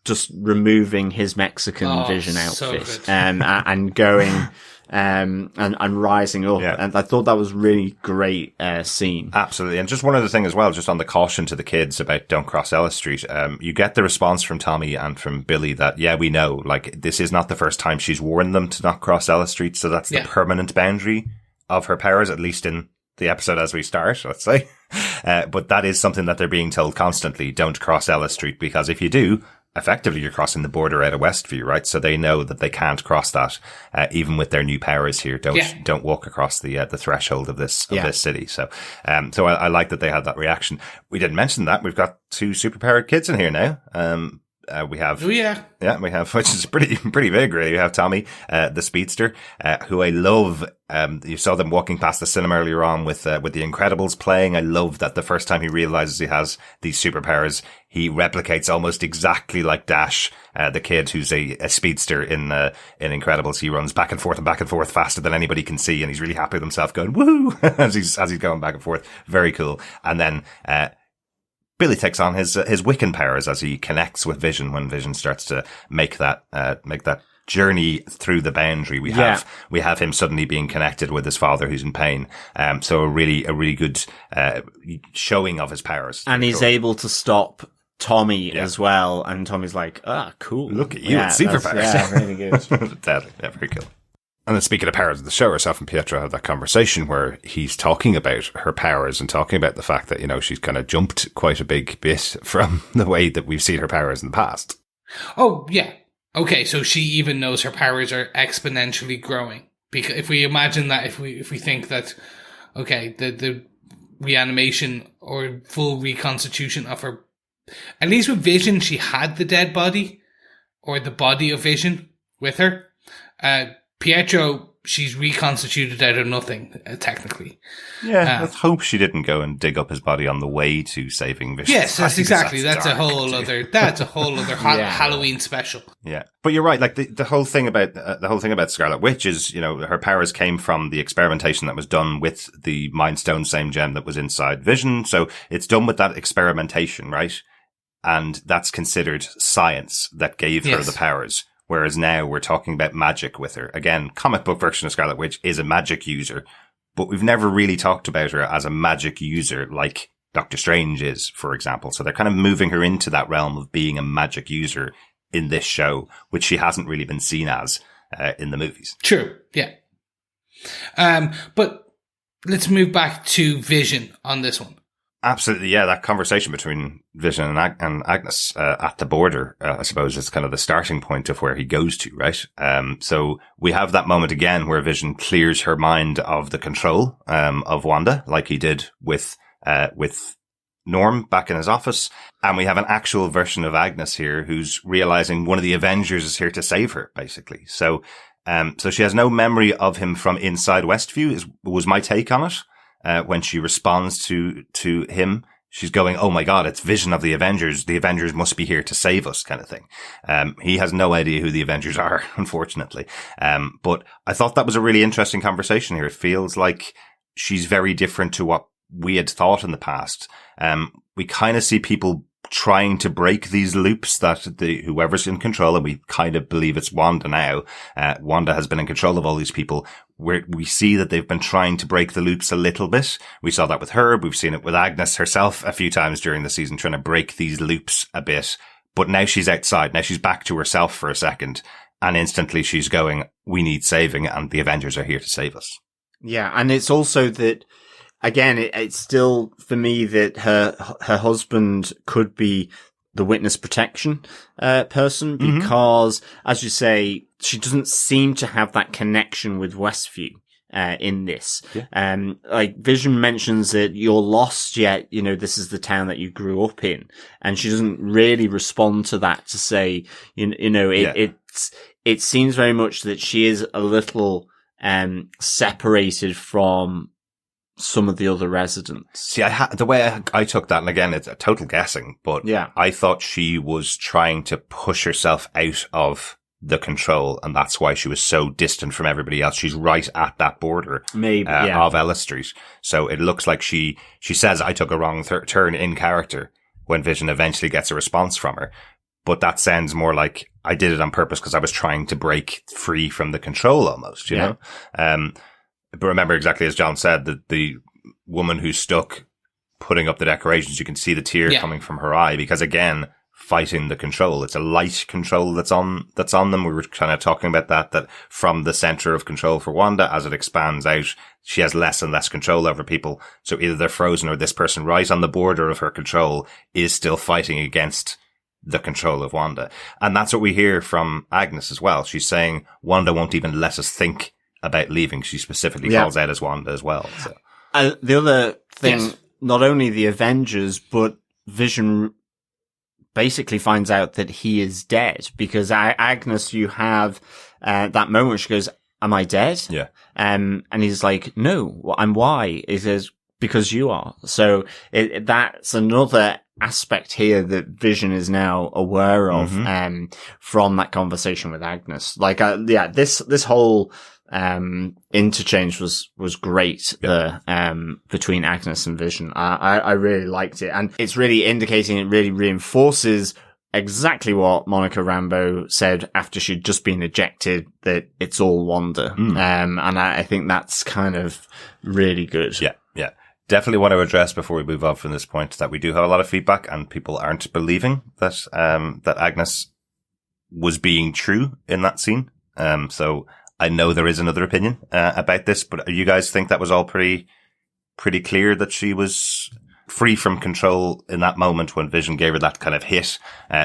just removing his Mexican Vision outfit, so and going, and rising up. Yeah. And I thought that was really great, scene. Absolutely. And just one other thing as well, just on the caution to the kids about don't cross Ellis Street. You get the response from Tommy and from Billy that, we know, like, this is not the first time she's warned them to not cross Ellis Street. So that's the permanent boundary of her powers, at least in the episode as we start, let's say. But that is something that they're being told constantly. Don't cross Ellis Street, because if you do, effectively you're crossing the border out of Westview, right? So they know that they can't cross that, even with their new powers here. Don't walk across the threshold of this city. So I like that they had that reaction. We didn't mention that we've got two superpowered kids in here now. We have, Oh yeah, we have, which is pretty big, really. We have Tommy, the speedster, who I love. You saw them walking past the cinema earlier on with The Incredibles playing. I love that the first time he realizes he has these superpowers, he replicates almost exactly like Dash, the kid who's a speedster in Incredibles. He runs back and forth faster than anybody can see, and he's really happy with himself, going woo as he's going back and forth. Very cool. And then Billy takes on his Wiccan powers as he connects with Vision when Vision starts to make that journey through the boundary. We have him suddenly being connected with his father who's in pain. So a really good showing of his powers. And he's able to stop Tommy as well. And Tommy's like, cool. Look at you with superpowers. Yeah, really good. Deadly. Yeah, very cool. And then speaking of powers of the show, herself and Pietro have that conversation where he's talking about her powers and talking about the fact that, she's kind of jumped quite a big bit from the way that we've seen her powers in the past. Oh, yeah. Okay, so she even knows her powers are exponentially growing. Because if we imagine that, if we think that, okay, the reanimation or full reconstitution of her, at least with Vision, she had the dead body or the body of Vision with her. Pietro, she's reconstituted out of nothing, technically. Yeah, let's hope she didn't go and dig up his body on the way to saving Vision. Yes, that's exactly. That's a whole other Halloween special. Yeah, but you're right. Like the whole thing about Scarlet Witch is, her powers came from the experimentation that was done with the Mind Stone, same gem that was inside Vision. So it's done with that experimentation, right? And that's considered science that gave her the powers. Whereas now we're talking about magic with her. Again, comic book version of Scarlet Witch is a magic user, but we've never really talked about her as a magic user like Doctor Strange is, for example. So they're kind of moving her into that realm of being a magic user in this show, which she hasn't really been seen as in the movies. True, yeah. But let's move back to Vision on this one. Absolutely, yeah. That conversation between Vision and Agnes at the border, I suppose, is kind of the starting point of where he goes to, right? So we have that moment again where Vision clears her mind of the control of Wanda, like he did with Norm back in his office, and we have an actual version of Agnes here who's realizing one of the Avengers is here to save her, basically. So she has no memory of him from inside Westview. Was my take on it. When she responds to him, she's going, "Oh my God, it's Vision of the Avengers. The Avengers must be here to save us," kind of thing. He has no idea who the Avengers are, unfortunately. But I thought that was a really interesting conversation here. It feels like she's very different to what we had thought in the past. We kind of see people trying to break these loops that whoever's in control, and we kind of believe it's Wanda now. Wanda has been in control of all these people. We see that they've been trying to break the loops a little bit. We saw that with her. We've seen it with Agnes herself a few times during the season, trying to break these loops a bit. But now she's outside. Now she's back to herself for a second. And instantly she's going, "We need saving, and the Avengers are here to save us." Yeah. And it's also that, again, it's still for me that her husband could be the witness protection person, because, as you say, she doesn't seem to have that connection with Westview in this. Yeah. Like Vision mentions that you're lost, yet this is the town that you grew up in, and she doesn't really respond to that to say, it seems very much that she is a little separated from some of the other residents. See, the way I took that, and again, it's a total guessing, but I thought she was trying to push herself out of the control, and that's why she was so distant from everybody else. She's right at that border of Ella Street. So it looks like she says, "I took a wrong turn in character," when Vision eventually gets a response from her. But that sounds more like I did it on purpose because I was trying to break free from the control almost, you know? But remember, exactly as John said, that the woman who's stuck putting up the decorations, you can see the tear coming from her eye because, again, fighting the control. It's a light control that's on them. We were kind of talking about that from the center of control for Wanda, as it expands out, she has less and less control over people. So either they're frozen or this person right on the border of her control is still fighting against the control of Wanda. And that's what we hear from Agnes as well. She's saying Wanda won't even let us think about leaving. She specifically calls out as Wanda as well. So. The other thing, not only the Avengers, but Vision basically finds out that he is dead, because Agnes, you have that moment where she goes, "Am I dead?" Yeah. And he's like, "No, and why?" He says, "Because you are." So that's another aspect here that Vision is now aware of, from that conversation with Agnes. Like, this whole interchange was great between Agnes and Vision. I really liked it, and it's really indicating, it really reinforces exactly what Monica Rambeau said after she'd just been ejected, that it's all Wanda. And I think that's kind of really good. Yeah. Definitely want to address before we move on from this point that we do have a lot of feedback and people aren't believing that that Agnes was being true in that scene. So I know there is another opinion about this, but you guys think that was all pretty clear, that she was free from control in that moment when Vision gave her that kind of hit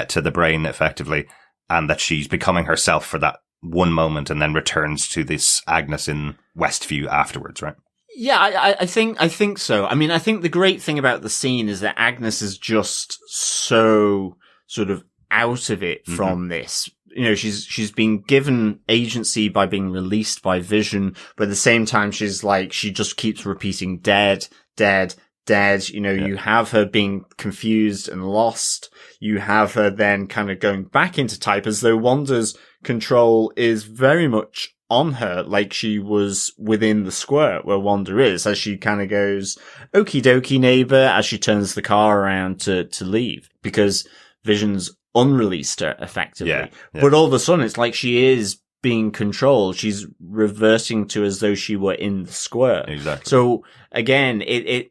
to the brain effectively, and that she's becoming herself for that one moment and then returns to this Agnes in Westview afterwards, right? Yeah, I think so. I mean, I think the great thing about the scene is that Agnes is just so sort of out of it from this. You know, she's been given agency by being released by Vision, but at the same time, she's like, she just keeps repeating dead, dead, dead. You know, you have her being confused and lost. You have her then kind of going back into type, as though Wanda's control is very much on her, like she was within the square where Wanda is, as she kind of goes, "Okie dokie, neighbor," as she turns the car around to leave, because Vision's unreleased her effectively. Yeah. But all of a sudden, it's like she is being controlled. She's reverting to as though she were in the square. Exactly. So again, it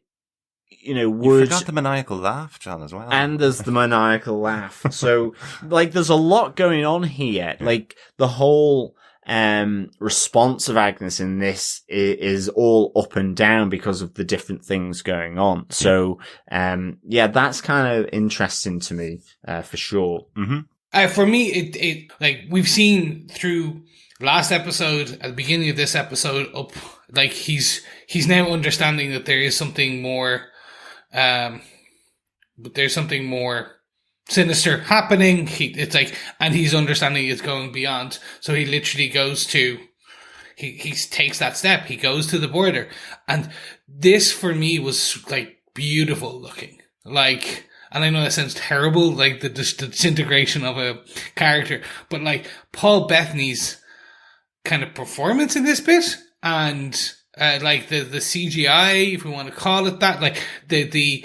you forgot the maniacal laugh, John, as well. And there's the maniacal laugh. So, like, there's a lot going on here. Like, the whole response of Agnes in this is all up and down because of the different things going on. So, that's kind of interesting to me, for sure. For me, it like we've seen through last episode, at the beginning of this episode, up, like he's now understanding that there is something more, but there's something more sinister happening. It's like, and he's understanding it's going beyond. So he literally goes to, he takes that step. He goes to the border, and this for me was like beautiful looking. Like, and I know that sounds terrible, like the disintegration of a character, but like Paul Bettany's kind of performance in this bit, and like the CGI, if we want to call it that, like the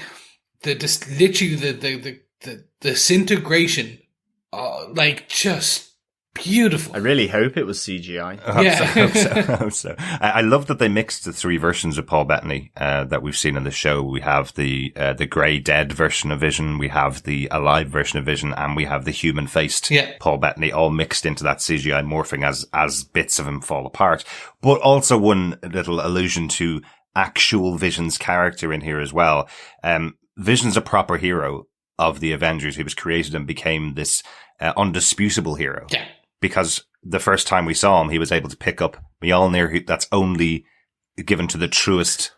disintegration, like just beautiful. I really hope it was CGI. I hope so. I love that they mixed the three versions of Paul Bettany that we've seen in the show. We have the grey dead version of Vision, we have the alive version of Vision, and we have the human faced Paul Bettany, all mixed into that CGI morphing as bits of him fall apart. But also one little allusion to actual Vision's character in here as well. Vision's a proper hero of the Avengers. He was created and became this undisputable hero. Yeah. Because the first time we saw him, he was able to pick up Mjolnir, that's only given to the truest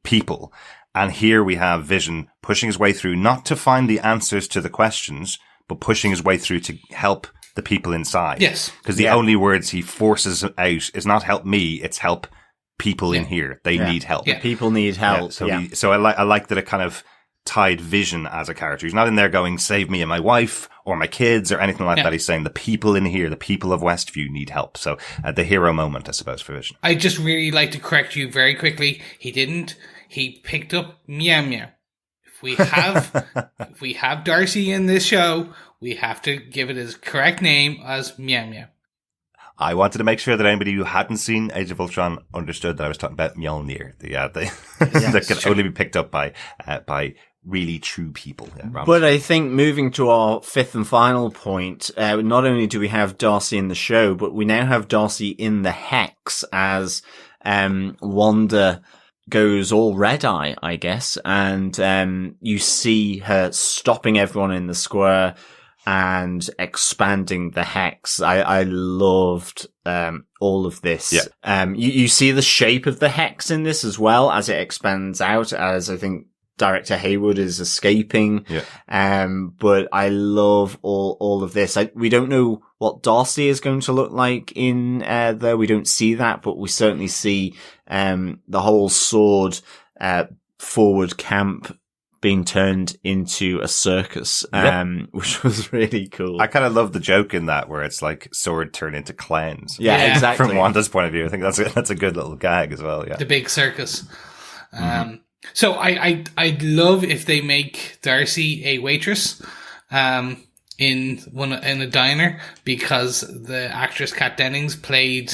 people. And here we have Vision pushing his way through, not to find the answers to the questions, but pushing his way through to help the people inside. Yes. Because the only words he forces out is not help me, it's help people in here. They need help. Yeah. People need help. So I like that it kind of tied Vision as a character. He's not in there going, save me and my wife or my kids or anything like that. He's saying the people in here, the people of Westview need help. So the hero moment, I suppose, for Vision. I just really like to correct you very quickly. He didn't. He picked up Meow Meow. If we have Darcy in this show, we have to give it his correct name as Meow Meow. I wanted to make sure that anybody who hadn't seen Age of Ultron understood that I was talking about Mjolnir, that can only be picked up by really true people. But I think moving to our fifth and final point, not only do we have Darcy in the show, but we now have Darcy in the Hex as Wanda goes all red-eye, I guess, and you see her stopping everyone in the square and expanding the Hex. I loved all of this. Yeah. You see the shape of the Hex in this as well as it expands out, as I think Director Haywood is escaping. Yeah. But I love all of this. We don't know what Darcy is going to look like in there. We don't see that, but we certainly see the whole sword forward camp being turned into a circus, which was really cool. I kind of love the joke in that where it's like sword turn into clowns. Yeah, exactly. From Wanda's point of view, I think that's a good little gag as well. Yeah, the big circus. So I'd love if they make Darcy a waitress, in a diner, because the actress Kat Dennings played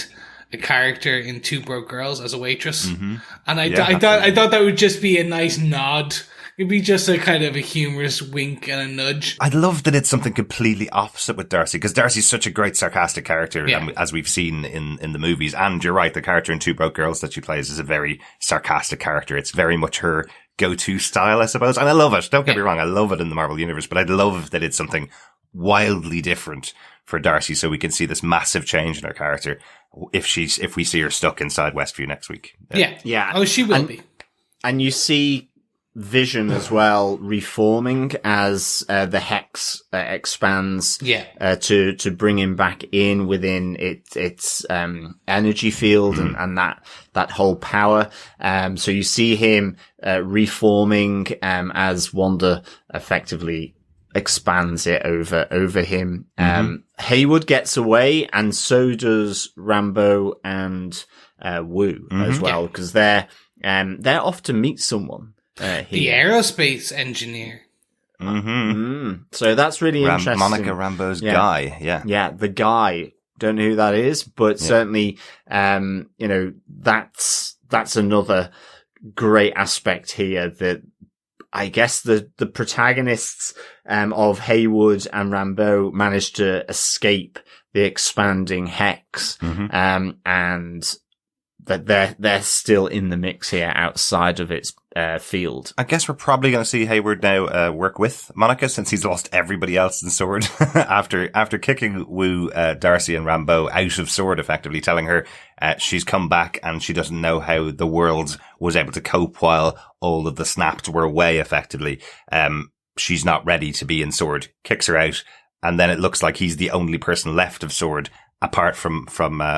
a character in Two Broke Girls as a waitress, and I thought that would just be a nice nod. It'd be just a kind of a humorous wink and a nudge. I'd love that it's something completely opposite with Darcy, because Darcy's such a great sarcastic character, as we've seen in the movies. And you're right, the character in Two Broke Girls that she plays is a very sarcastic character. It's very much her go-to style, I suppose. And I love it. Don't get me wrong, I love it in the Marvel Universe, but I'd love that it's something wildly different for Darcy, so we can see this massive change in her character if we see her stuck inside Westview next week. Yeah. Oh, she will be. And you see Vision as well reforming as the hex expands to bring him back in within its energy field and that whole power. So you see him reforming as Wanda effectively expands it over him. Haywood gets away, and so does Rambeau and Woo as well, because they're off to meet someone. The aerospace engineer. So that's really interesting. Monica Rambeau's guy. Yeah, the guy. Don't know who that is, but certainly, that's another great aspect here, that I guess the protagonists of Hayward and Rambeau managed to escape the expanding hex, and that they're still in the mix here outside of its field. I guess we're probably going to see Hayward now work with Monica, since he's lost everybody else in Sword after kicking Woo, Darcy and Rambeau out of Sword, effectively telling her she's come back and she doesn't know how the world was able to cope while all of the snaps were away, effectively. She's not ready to be in Sword, kicks her out, and then it looks like he's the only person left of Sword, apart from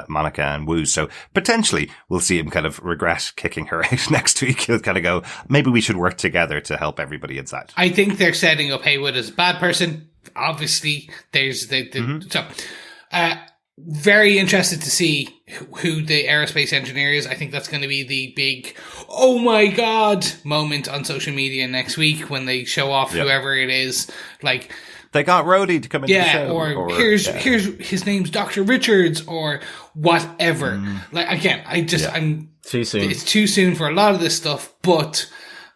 Monica and Woo. So potentially we'll see him kind of regret kicking her out next week. He'll kind of go, maybe we should work together to help everybody inside. I think they're setting up Haywood as a bad person. Obviously, there's very interested to see who the aerospace engineer is. I think that's going to be the big, oh my God moment on social media next week when they show off whoever it is. Like, they got Rhodey to come into the show. Or here's his name's Dr. Richards or whatever. Like, again, I'm too soon. It's too soon for a lot of this stuff, but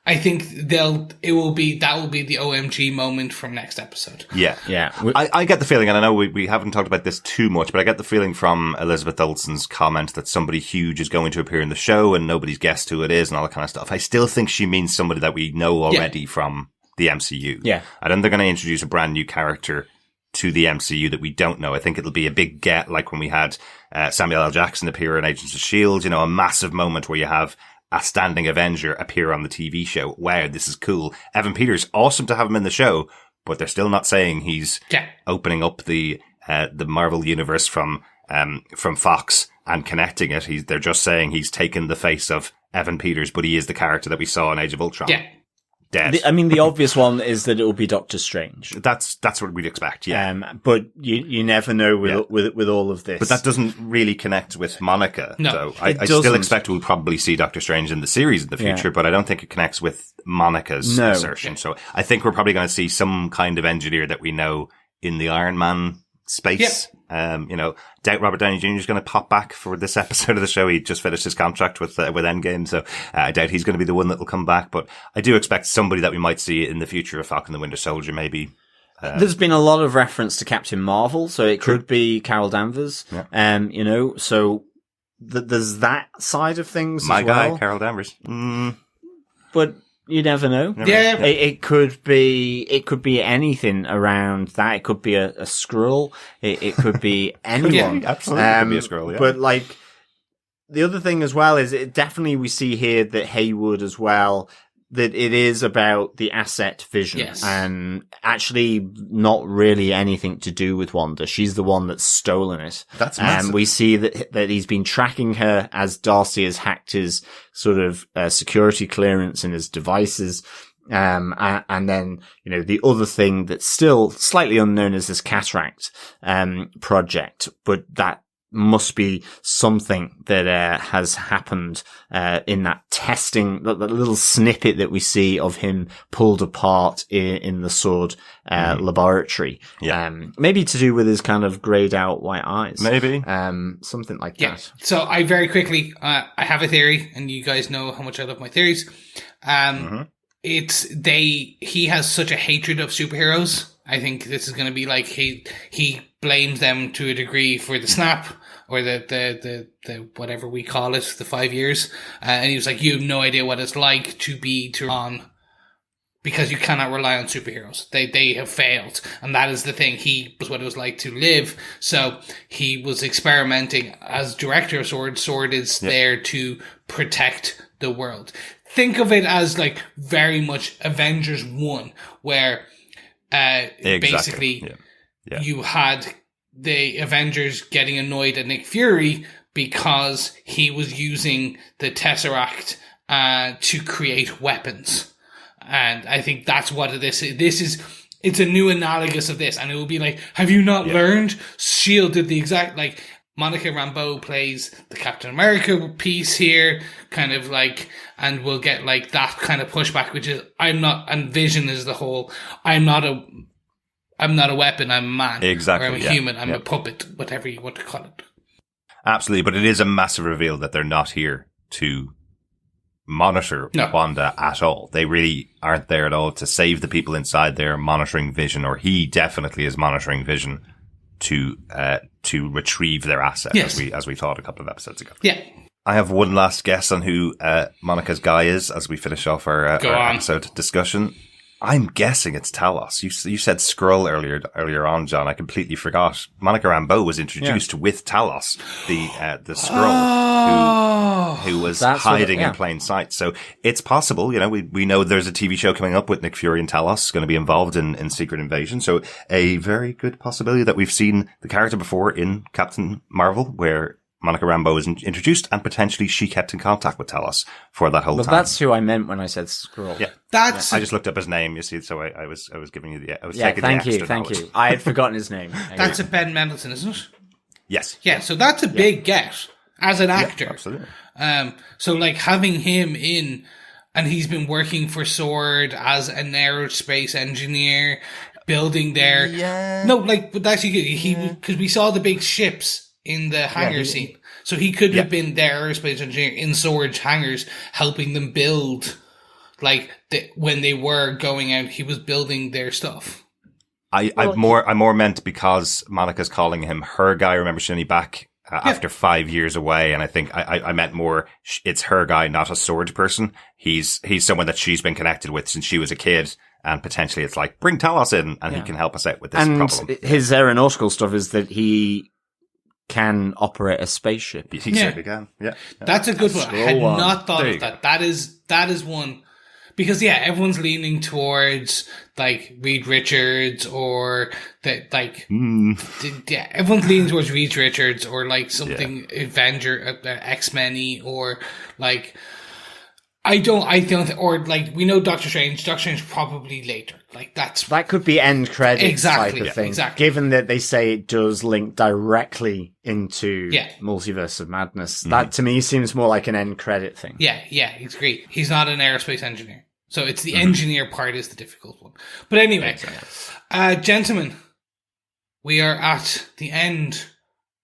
I think that will be the OMG moment from next episode. Yeah. I get the feeling, and I know we haven't talked about this too much, but I get the feeling from Elizabeth Olsen's comment that somebody huge is going to appear in the show and nobody's guessed who it is and all that kind of stuff. I still think she means somebody that we know already from the MCU. Yeah. I don't think they're going to introduce a brand new character to the MCU that we don't know. I think it'll be a big get, like when we had Samuel L. Jackson appear in Agents of S.H.I.E.L.D., a massive moment where you have a standing Avenger appear on the TV show. Wow, this is cool. Evan Peters, awesome to have him in the show, but they're still not saying he's opening up the Marvel universe from Fox and connecting it. They're just saying he's taken the face of Evan Peters, but he is the character that we saw in Age of Ultron. Yeah. Dead. The obvious one is that it will be Doctor Strange. That's what we'd expect, yeah. But you never know with all of this. But that doesn't really connect with Monica. No, so I still expect we'll probably see Doctor Strange in the series in the future, but I don't think it connects with Monica's assertion. So I think we're probably going to see some kind of engineer that we know in the Iron Man space. Doubt Robert Downey Jr. is going to pop back for this episode of the show. He just finished his contract with Endgame, so I doubt he's going to be the one that will come back. But I do expect somebody that we might see in the future of Falcon the Winter Soldier, maybe. There's been a lot of reference to Captain Marvel, so it could be Carol Danvers. Yeah. So there's that side of things. My as well. guy, Carol Danvers. But you never know. Yeah. It could be anything around that. It could be a Skrull. It could be anyone. Absolutely. It could be a Skrull, yeah. But the other thing as well is we see here that Haywood as well that it is about the asset Vision, Yes. and actually not really anything to do with Wanda. She's the one that's stolen it. That's massive. We see that he's been tracking her as Darcy has hacked his sort of security clearance in his devices. And then, the other thing that's still slightly unknown is this Cataract, project, but that must be something that, has happened, in that testing, that little snippet that we see of him pulled apart in the sword, laboratory. Yeah. Maybe to do with his kind of grayed out white eyes. Maybe. Something like Yeah. that. So I very quickly, I have a theory, and you guys know how much I love my theories. He has such a hatred of superheroes. I think this is going to be like he blames them to a degree for the snap or the whatever we call it, the 5 years. And he was like, you have no idea what it's like to be on, because you cannot rely on superheroes. They have failed. And that is the thing. He was what it was like to live. So he was experimenting as director of Sword. Sword is there to protect the world. Think of it as like very much Avengers 1, where basically you had the Avengers getting annoyed at Nick Fury because he was using the Tesseract to create weapons. And I think that's what this is. It's a new analogous of this, and it will be like, have you not learned? S.H.I.E.L.D. did the exact, like, Monica Rambeau plays the Captain America piece here, kind of like, and we'll get like that kind of pushback, which is, and Vision is the whole, I'm not a weapon, I'm a man. Exactly. Or I'm a human, I'm a puppet, whatever you want to call it. Absolutely, but it is a massive reveal that they're not here to monitor Wanda at all. They really aren't there at all to save the people inside there monitoring Vision, or he definitely is monitoring Vision to retrieve their asset, as we thought a couple of episodes ago. Yeah. I have one last guess on who Monica's guy is as we finish off our episode discussion. I'm guessing it's Talos. You said Skrull earlier on, John. I completely forgot. Monica Rambeau was introduced with Talos, the Skrull who was hiding in plain sight. So it's possible, we know there's a TV show coming up with Nick Fury and Talos going to be involved in Secret Invasion. So a very good possibility that we've seen the character before in Captain Marvel, where Monica Rambeau is introduced, and potentially she kept in contact with Talos for that whole time. That's who I meant when I said Skrull. Yeah, I just looked up his name. You see, so I was giving you thank you. I had forgotten his name. That's a Ben Mendelsohn, isn't it? Yes. Yeah, so that's a big get as an actor. Absolutely. So like having him in, and he's been working for Sword as an aerospace engineer, building their. Yeah. No, like, but that's because we saw the big ships in the hangar scene. So he could have been their aerospace engineer in Sword's hangars, helping them build, like, when they were going out, he was building their stuff. I more meant because Monica's calling him her guy. Remember, she's only back after 5 years away, and I think I meant more, it's her guy, not a Sword person. He's someone that she's been connected with since she was a kid. And potentially it's like, bring Talos in and he can help us out with this problem. And his aeronautical stuff is that he can operate a spaceship. He certainly can. Yeah. That's a good one. I had not thought of that. That is one, because everyone's leaning towards like Reed Richards or that, like, everyone's leaning towards Reed Richards or like something Avenger, X-Men-y, or like, I don't, or like, we know Doctor Strange probably later. Like, that could be end credits type of thing. Exactly. Given that they say it does link directly into Multiverse of Madness. That to me seems more like an end credit thing. Yeah, he's great. He's not an aerospace engineer. So it's the engineer part is the difficult one. But anyway, gentlemen, we are at the end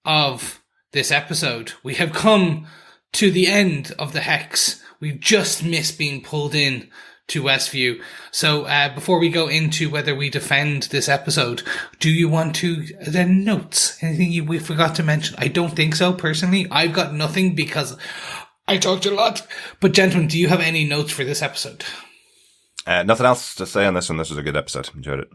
of this episode. We have come to the end of the Hex. We've just missed being pulled in to Westview. So before we go into whether we defend this episode, do you want to notes? Anything we forgot to mention? I don't think so, personally. I've got nothing because I talked a lot. But gentlemen, do you have any notes for this episode? Nothing else to say on this one. This was a good episode. Enjoyed it.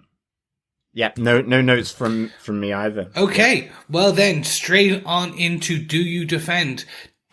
Yeah, no notes from me either. Okay, well then, straight on into Do You Defend?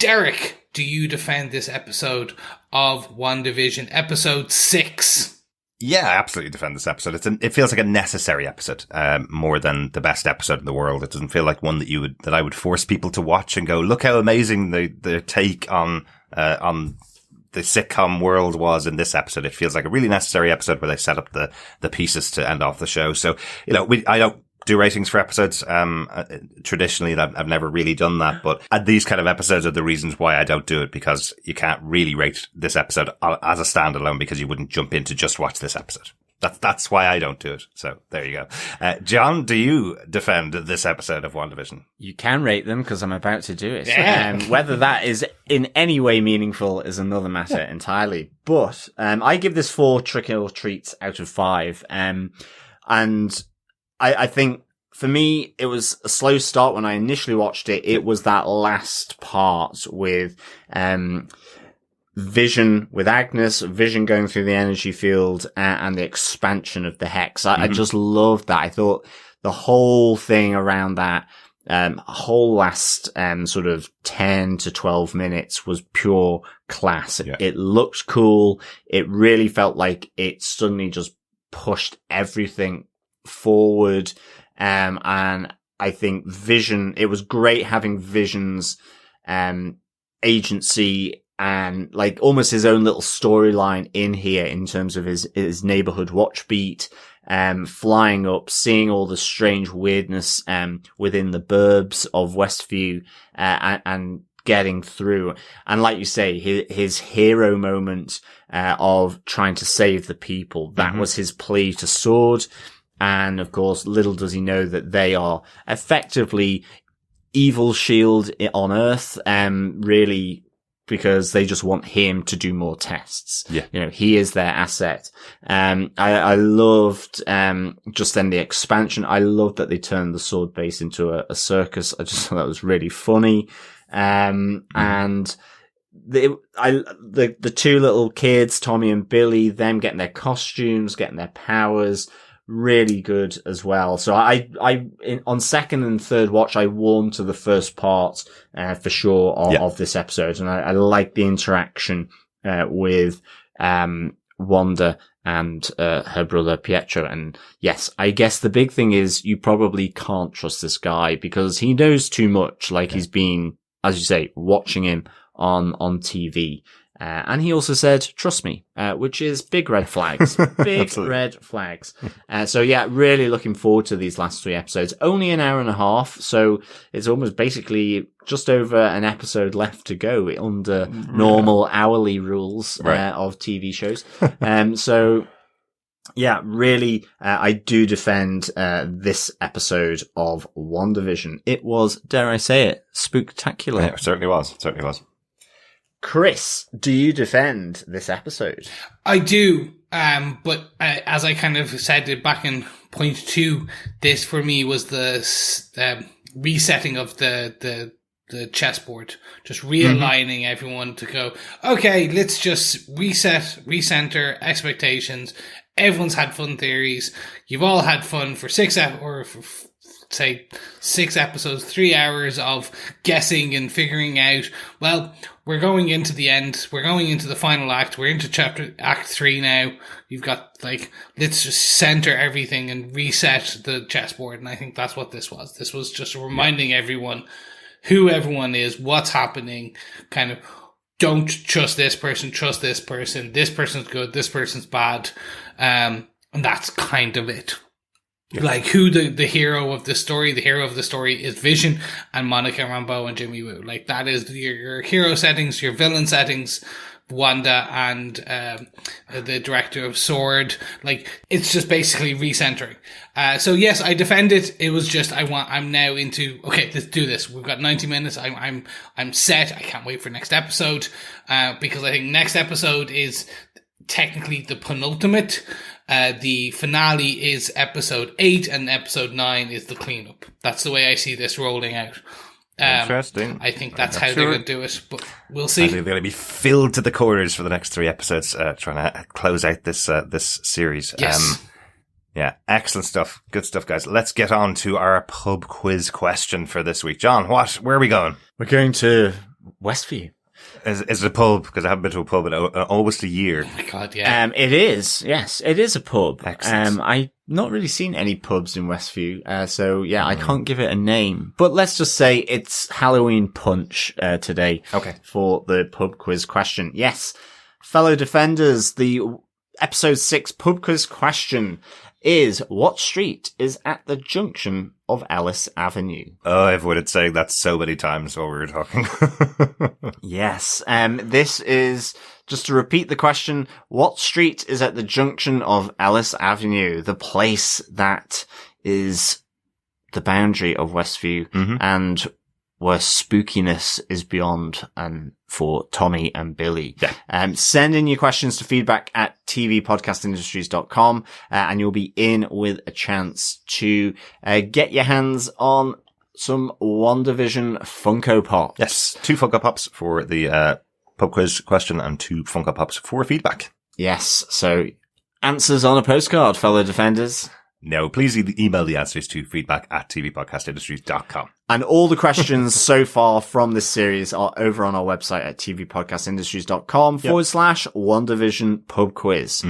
Derek, do you defend this episode of WandaVision, episode 6? Yeah, I absolutely defend this episode. It feels like a necessary episode, more than the best episode in the world. It doesn't feel like one that I would force people to watch and go, look how amazing the take on the sitcom world was in this episode. It feels like a really necessary episode where they set up the pieces to end off the show. So, I don't do ratings for episodes. Traditionally, I've never really done that, but these kind of episodes are the reasons why I don't do it, because you can't really rate this episode as a standalone, because you wouldn't jump in to just watch this episode. That's why I don't do it. So there you go. John, do you defend this episode of WandaVision? You can rate them, because I'm about to do it. Yeah. Whether that is in any way meaningful is another matter entirely. But I give this 4 trick or treats out of 5. And I think for me, it was a slow start when I initially watched it. It was that last part with Vision, with Agnes, Vision going through the energy field, and the expansion of the Hex. I just loved that. I thought the whole thing around that whole last sort of 10 to 12 minutes was pure class. Yeah. It looked cool. It really felt like it suddenly just pushed everything forward. And I think Vision, it was great having Vision's agency and like almost his own little storyline in here in terms of his Neighbourhood Watch beat, flying up, seeing all the strange weirdness within the burbs of Westview, and getting through. And like you say, his hero moment of trying to save the people, that was his plea to S.W.O.R.D. And of course, little does he know that they are effectively evil S.H.I.E.L.D. on Earth, really, because they just want him to do more tests. Yeah. He is their asset. I loved, just then the expansion. I loved that they turned the S.W.O.R.D. base into a circus. I just thought that was really funny. And the 2 little kids, Tommy and Billy, them getting their costumes, getting their powers, really good as well. So on second and third watch, I warmed to the first part, for sure of this episode. And I like the interaction, with, Wanda and, her brother Pietro. And yes, I guess the big thing is you probably can't trust this guy because he knows too much. Like he's been, as you say, watching him on TV. And he also said, trust me, which is big red flags, big red flags. So yeah, really looking forward to these last 3 episodes. Only an hour and a half. So it's almost basically just over an episode left to go under normal hourly rules, of TV shows. So yeah, really, I do defend, this episode of WandaVision. It was, dare I say it, spooktacular. Yeah, it certainly was. It certainly was. Chris, do you defend this episode? I do, but as I kind of said it back in point 2, this for me was the resetting of the chessboard, just realigning everyone to go, okay, let's just recenter expectations. Everyone's had fun theories. You've all had fun for 6 episodes, 3 hours of guessing and figuring out, well, we're going into the end. We're going into the final act. We're into act 3 now. You've got, let's just center everything and reset the chessboard. And I think that's what this was. This was just reminding everyone who everyone is, what's happening, kind of, don't trust this person, trust this person. This person's good, this person's bad. And that's kind of it. Yeah. Like who the hero of the story. The hero of the story is Vision and Monica Rambeau and Jimmy Woo. Like that is your hero settings, your villain settings, Wanda and the director of S.W.O.R.D. Like it's just basically recentering. So yes, I defend it. It was just I'm now into, okay, let's do this. We've got 90 minutes. I'm set. I can't wait for next episode because I think next episode is technically the penultimate. The finale is episode 8 and episode 9 is the cleanup. That's the way I see this rolling out. Interesting. I think that's how they're going to do it, but we'll see. I think they're going to be filled to the corners for the next 3 episodes, trying to close out this series. Yes. Yeah, excellent stuff. Good stuff, guys. Let's get on to our pub quiz question for this week. John, where are we going? We're going to Westview. Is it a pub? Because I haven't been to a pub in almost a year. Oh my God, yeah. It is. Yes, it is a pub. Excellent. I've not really seen any pubs in Westview. So yeah, I can't give it a name, but let's just say it's Halloween Punch, today. Okay. For the pub quiz question. Yes. Fellow defenders, the episode 6 pub quiz question is, what street is at the junction of Ellis Avenue? Oh, everyone is saying that so many times while we were talking. Yes. This is, just to repeat the question, what street is at the junction of Ellis Avenue? The place that is the boundary of Westview and where spookiness is beyond, for Tommy and Billy. Yeah. Send in your questions to feedback at tvpodcastindustries.com, and you'll be in with a chance to get your hands on some WandaVision Funko Pops. Yes, 2 Funko Pops for the pub quiz question and 2 Funko Pops for feedback. Yes, so answers on a postcard, fellow defenders. No, please email the answers to feedback at tvpodcastindustries.com. And all the questions so far from this series are over on our website at tvpodcastindustries.com /WandaVision pub quiz.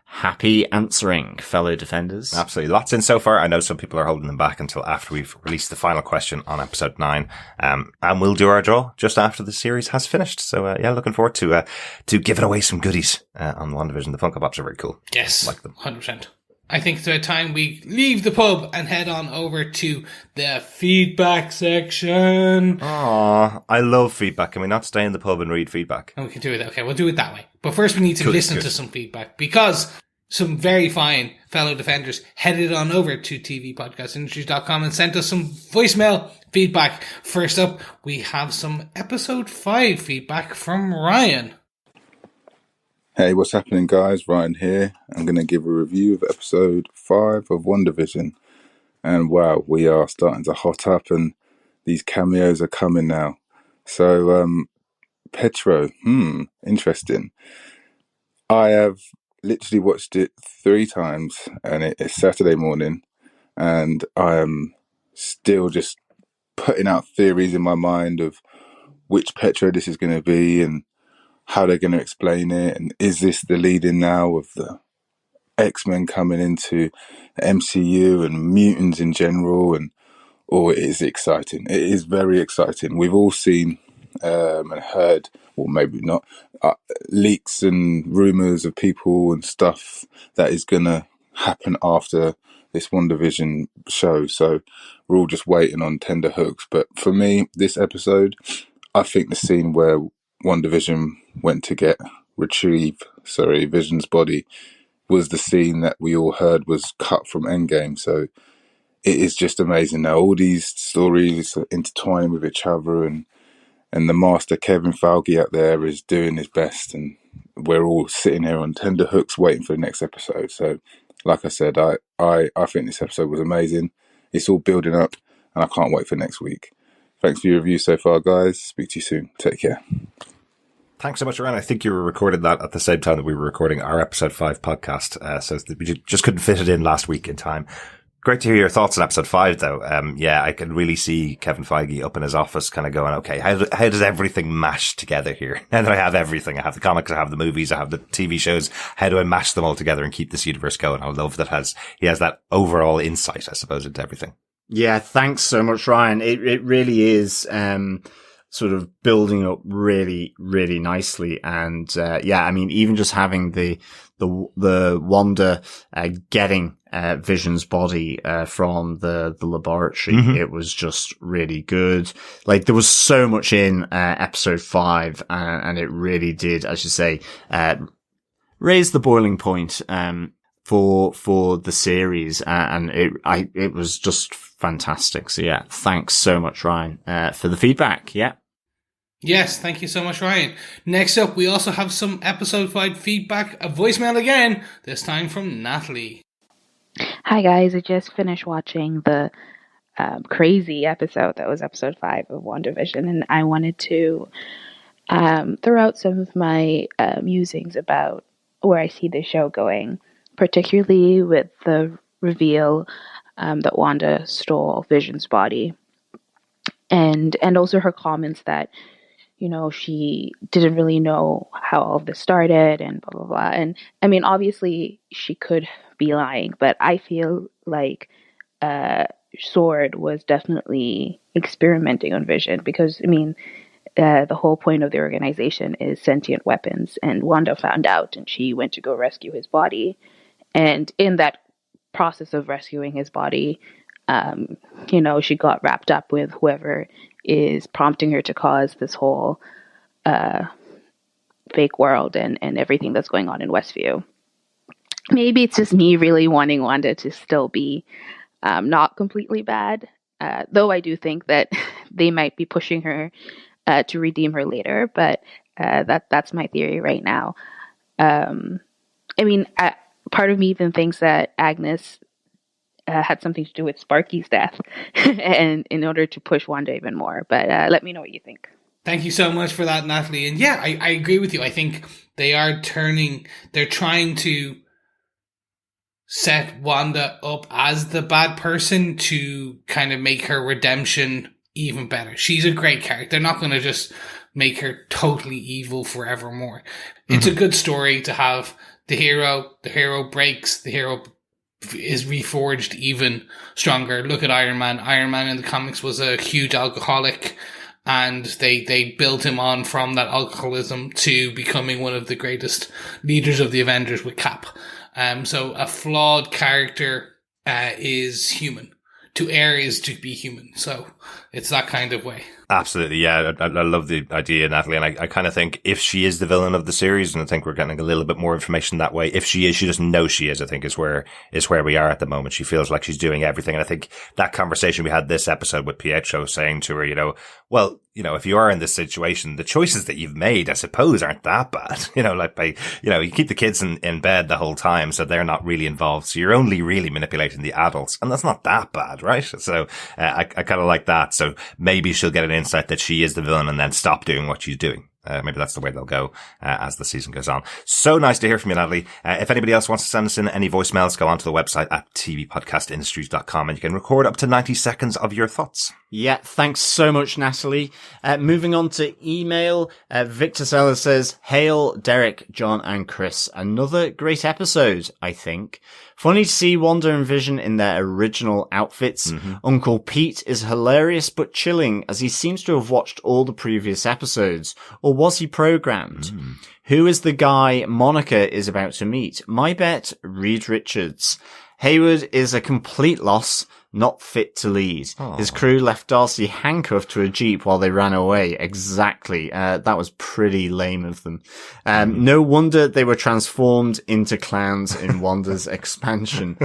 Happy answering, fellow defenders. Absolutely. Lots in so far. I know some people are holding them back until after we've released the final question on episode 9. And we'll do our draw just after the series has finished. So, yeah, looking forward to giving away some goodies, on WandaVision. The Funko Pops are very cool. Yes. Like them. 100%. I think it's about time we leave the pub and head on over to the feedback section. Aw, I love feedback. Can we not stay in the pub and read feedback? And we can do it. Okay, we'll do it that way. But first we need to listen to some feedback, because some very fine fellow defenders headed on over to tvpodcastindustries.com and sent us some voicemail feedback. First up, we have some episode 5 feedback from Ryan. Hey, what's happening, guys? Ryan here. I'm going to give a review of episode 5 of WandaVision. And wow, we are starting to hot up and these cameos are coming now. So, Pietro, interesting. I have literally watched it 3 times and it's Saturday morning and I am still just putting out theories in my mind of which Pietro this is going to be and how they're going to explain it, and is this the lead-in now of the X-Men coming into the MCU and mutants in general, or is it exciting? It is very exciting. We've all seen and heard, or maybe not, leaks and rumours of people and stuff that is going to happen after this WandaVision show, so we're all just waiting on tender hooks. But for me, this episode, I think the scene where WandaVision went to retrieve Vision's body was the scene that we all heard was cut from Endgame. So it is just amazing now. All these stories are intertwining with each other, and the master Kevin Feige out there is doing his best, and we're all sitting here on tender hooks waiting for the next episode. So like I said, I think this episode was amazing. It's all building up and I can't wait for next week. Thanks for your review so far, guys. Speak to you soon. Take care. Thanks so much, Ryan. I think you were recording that at the same time that we were recording our episode 5 podcast. So we just couldn't fit it in last week in time. Great to hear your thoughts on episode 5, though. Yeah, I can really see Kevin Feige up in his office kind of going, okay, how does everything mash together here? Now that I have everything, I have the comics, I have the movies, I have the TV shows. How do I mash them all together and keep this universe going? I love that he has that overall insight, I suppose, into everything. Yeah, thanks so much, Ryan. It really is sort of building up really, really nicely. And yeah, I mean, even just having the Wanda getting Vision's body from the laboratory, it was just really good. Like, there was so much in episode 5, and it really did, as you say, raise the boiling point for the series, and it was just fantastic. So yeah, thanks so much, Ryan, for the feedback. Yeah. Yes, thank you so much, Ryan. Next up, we also have some episode 5 feedback, a voicemail again, this time from Natalie. Hi guys, I just finished watching the crazy episode that was episode 5 of WandaVision, and I wanted to throw out some of my musings about where I see the show going, particularly with the reveal that Wanda stole Vision's body, and also her comments that she didn't really know how all of this started and blah, blah, blah. And I mean, obviously she could be lying, but I feel like Sword was definitely experimenting on Vision because, I mean, the whole point of the organization is sentient weapons, and Wanda found out and she went to go rescue his body. And in that process of rescuing his body, she got wrapped up with whoever is prompting her to cause this whole fake world and everything that's going on in Westview. Maybe it's just me really wanting Wanda to still be not completely bad, though I do think that they might be pushing her to redeem her later, but that's my theory right now. I mean, part of me even thinks that Agnes had something to do with Sparky's death and in order to push Wanda even more. But let me know what you think. Thank you so much for that, Natalie. And yeah, I agree with you. I think they're trying to set Wanda up as the bad person to kind of make her redemption even better. She's a great character. They're not going to just make her totally evil forevermore. It's a good story to have the hero breaks, the hero is reforged even stronger. Look at Iron Man. Iron Man in the comics was a huge alcoholic, and they built him on from that alcoholism to becoming one of the greatest leaders of the Avengers with Cap. So a flawed character is human. To err is to be human. So it's that kind of way. Absolutely, yeah. I love the idea, Natalie, and I kind of think if she is the villain of the series, and I think we're getting a little bit more information that way. If she is, she doesn't know she is, I think is where we are at the moment. She feels like she's doing everything. And I think that conversation we had this episode with Pietro saying to her, well, if you are in this situation, the choices that you've made, I suppose, aren't that bad. You keep the kids in bed the whole time, so they're not really involved. So you're only really manipulating the adults, and that's not that bad, right? So I kind of like that. So maybe she'll get an insight that she is the villain and then stop doing what she's doing. Maybe that's the way they'll go as the season goes on. So nice to hear from you, Natalie. If anybody else wants to send us in any voicemails, go onto the website at tvpodcastindustries.com and you can record up to 90 seconds of your thoughts. Yeah, thanks so much, Natalie. Moving on to email, Victor Sellers says, Hail, Derek, John and Chris. Another great episode, I think. Funny to see Wanda and Vision in their original outfits. Uncle Pete is hilarious but chilling as he seems to have watched all the previous episodes. Or was he programmed? Who is the guy Monica is about to meet? My bet, Reed Richards. Hayward is a complete loss, not fit to lead. Aww. His crew left Darcy handcuffed to a jeep while they ran away. Exactly. That was pretty lame of them. No wonder they were transformed into clowns in Wanda's expansion.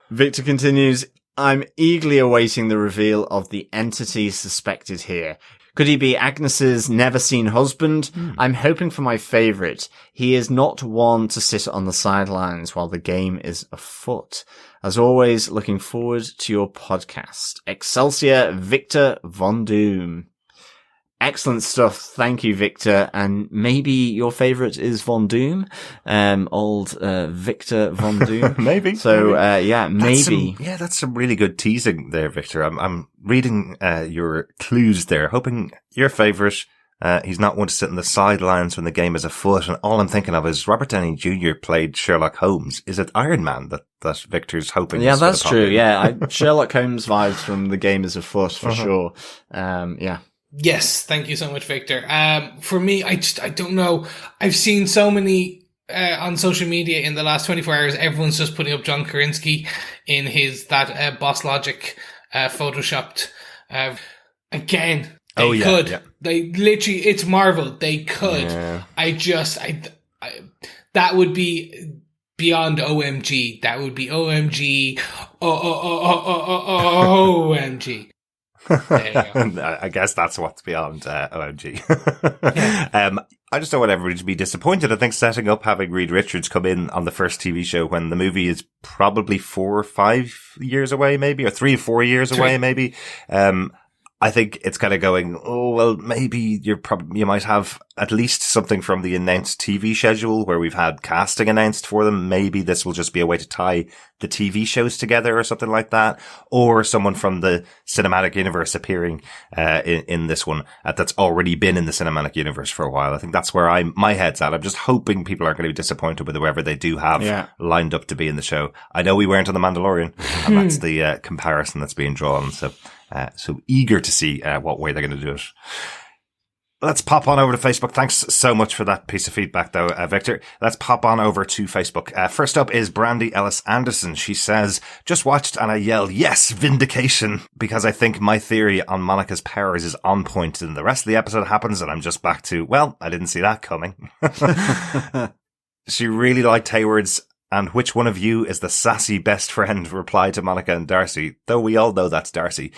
Victor continues, I'm eagerly awaiting the reveal of the entity suspected here. Could he be Agnes's never-seen husband? I'm hoping for my favourite. He is not one to sit on the sidelines while the game is afoot. As always, looking forward to your podcast. Excelsior, Victor Von Doom. Excellent stuff. Thank you, Victor. And maybe your favourite is Von Doom, old Victor Von Doom. Maybe. So maybe. That's some really good teasing there, Victor. I'm reading your clues there, hoping your favourite. He's not one to sit on the sidelines when the game is afoot. And all I'm thinking of is Robert Downey Jr. played Sherlock Holmes. Is it Iron Man that Victor's hoping? Yeah, that's true. Yeah, Sherlock Holmes vibes from the game is afoot for sure. Yeah. Yes, thank you so much, Victor. For me, I don't know. I've seen so many on social media in the last 24 hours. Everyone's just putting up John Krasinski in that Boss Logic photoshopped. Again, they could. Yeah. They literally, it's Marvel. They could. Yeah. That would be beyond OMG. That would be OMG. OMG. I guess that's what's beyond OMG. I just don't want everybody to be disappointed. I think setting up having Reed Richards come in on the first TV show when the movie is probably 4 or 5 years away, maybe, or 3 or 4 years away, maybe. I think it's kind of going, oh, well, maybe you might have at least something from the announced TV schedule where we've had casting announced for them. Maybe this will just be a way to tie the TV shows together or something like that. Or someone from the cinematic universe appearing, in this one that's already been in the cinematic universe for a while. I think that's where my head's at. I'm just hoping people aren't going to be disappointed with whoever they do have lined up to be in the show. I know we weren't on The Mandalorian, and that's the comparison that's being drawn. So eager to see what way they're going to do it. Let's pop on over to Facebook. Thanks so much for that piece of feedback, though, Victor. Let's pop on over to Facebook. First up is Brandy Ellis Anderson. She says, just watched and I yelled, yes, vindication, because I think my theory on Monica's powers is on point and the rest of the episode happens and I'm just back to, well, I didn't see that coming. She really liked Hayward's "and which one of you is the sassy best friend" reply to Monica and Darcy, though we all know that's Darcy.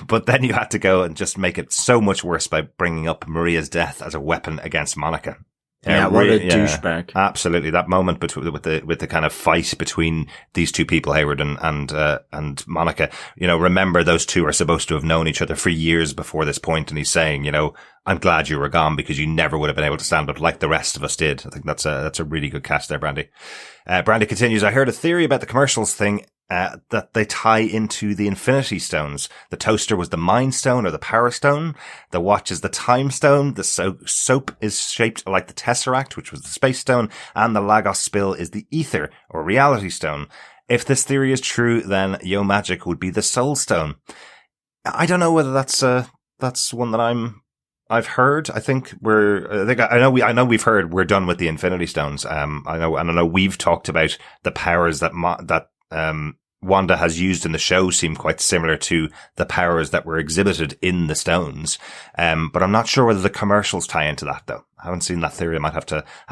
But then you had to go and just make it so much worse by bringing up Maria's death as a weapon against Monica. Yeah, what a douchebag. Absolutely. That moment with the kind of fight between these two people, Hayward and Monica, remember those two are supposed to have known each other for years before this point. And he's saying, I'm glad you were gone because you never would have been able to stand up like the rest of us did. I think that's a really good catch there, Brandy. Brandy continues, I heard a theory about the commercials thing, that they tie into the Infinity Stones. The toaster was the Mind Stone or the Power Stone. The watch is the Time Stone. The soap is shaped like the Tesseract, which was the Space Stone. And the Lagos spill is the Ether or Reality Stone. If this theory is true, then Yo Magic would be the Soul Stone. I don't know whether that's one that I've heard. I know we've heard we're done with the Infinity Stones. I know we've talked about the powers that Wanda has used in the show seem quite similar to the powers that were exhibited in the stones. But I'm not sure whether the commercials tie into that though. I haven't seen that theory. I might have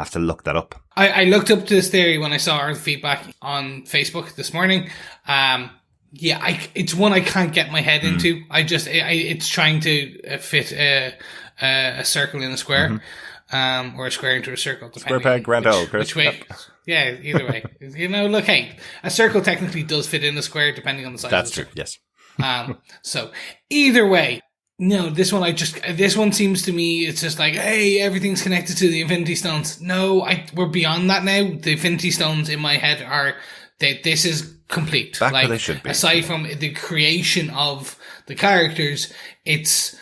to look that up. I looked up this theory when I saw our feedback on Facebook this morning. It's one I can't get my head into. It's trying to fit a circle in a square, or a square into a circle. Square peg, round hole, Chris. Which way? Yep. Yeah, either way. Look, hey, a circle technically does fit in a square depending on the size. That's true. Yes. So either way, no, this one seems to me, it's just like, hey, everything's connected to the Infinity Stones. No, we're beyond that now. The Infinity Stones in my head are that this is complete. Back where they should be. Aside from the creation of the characters, it's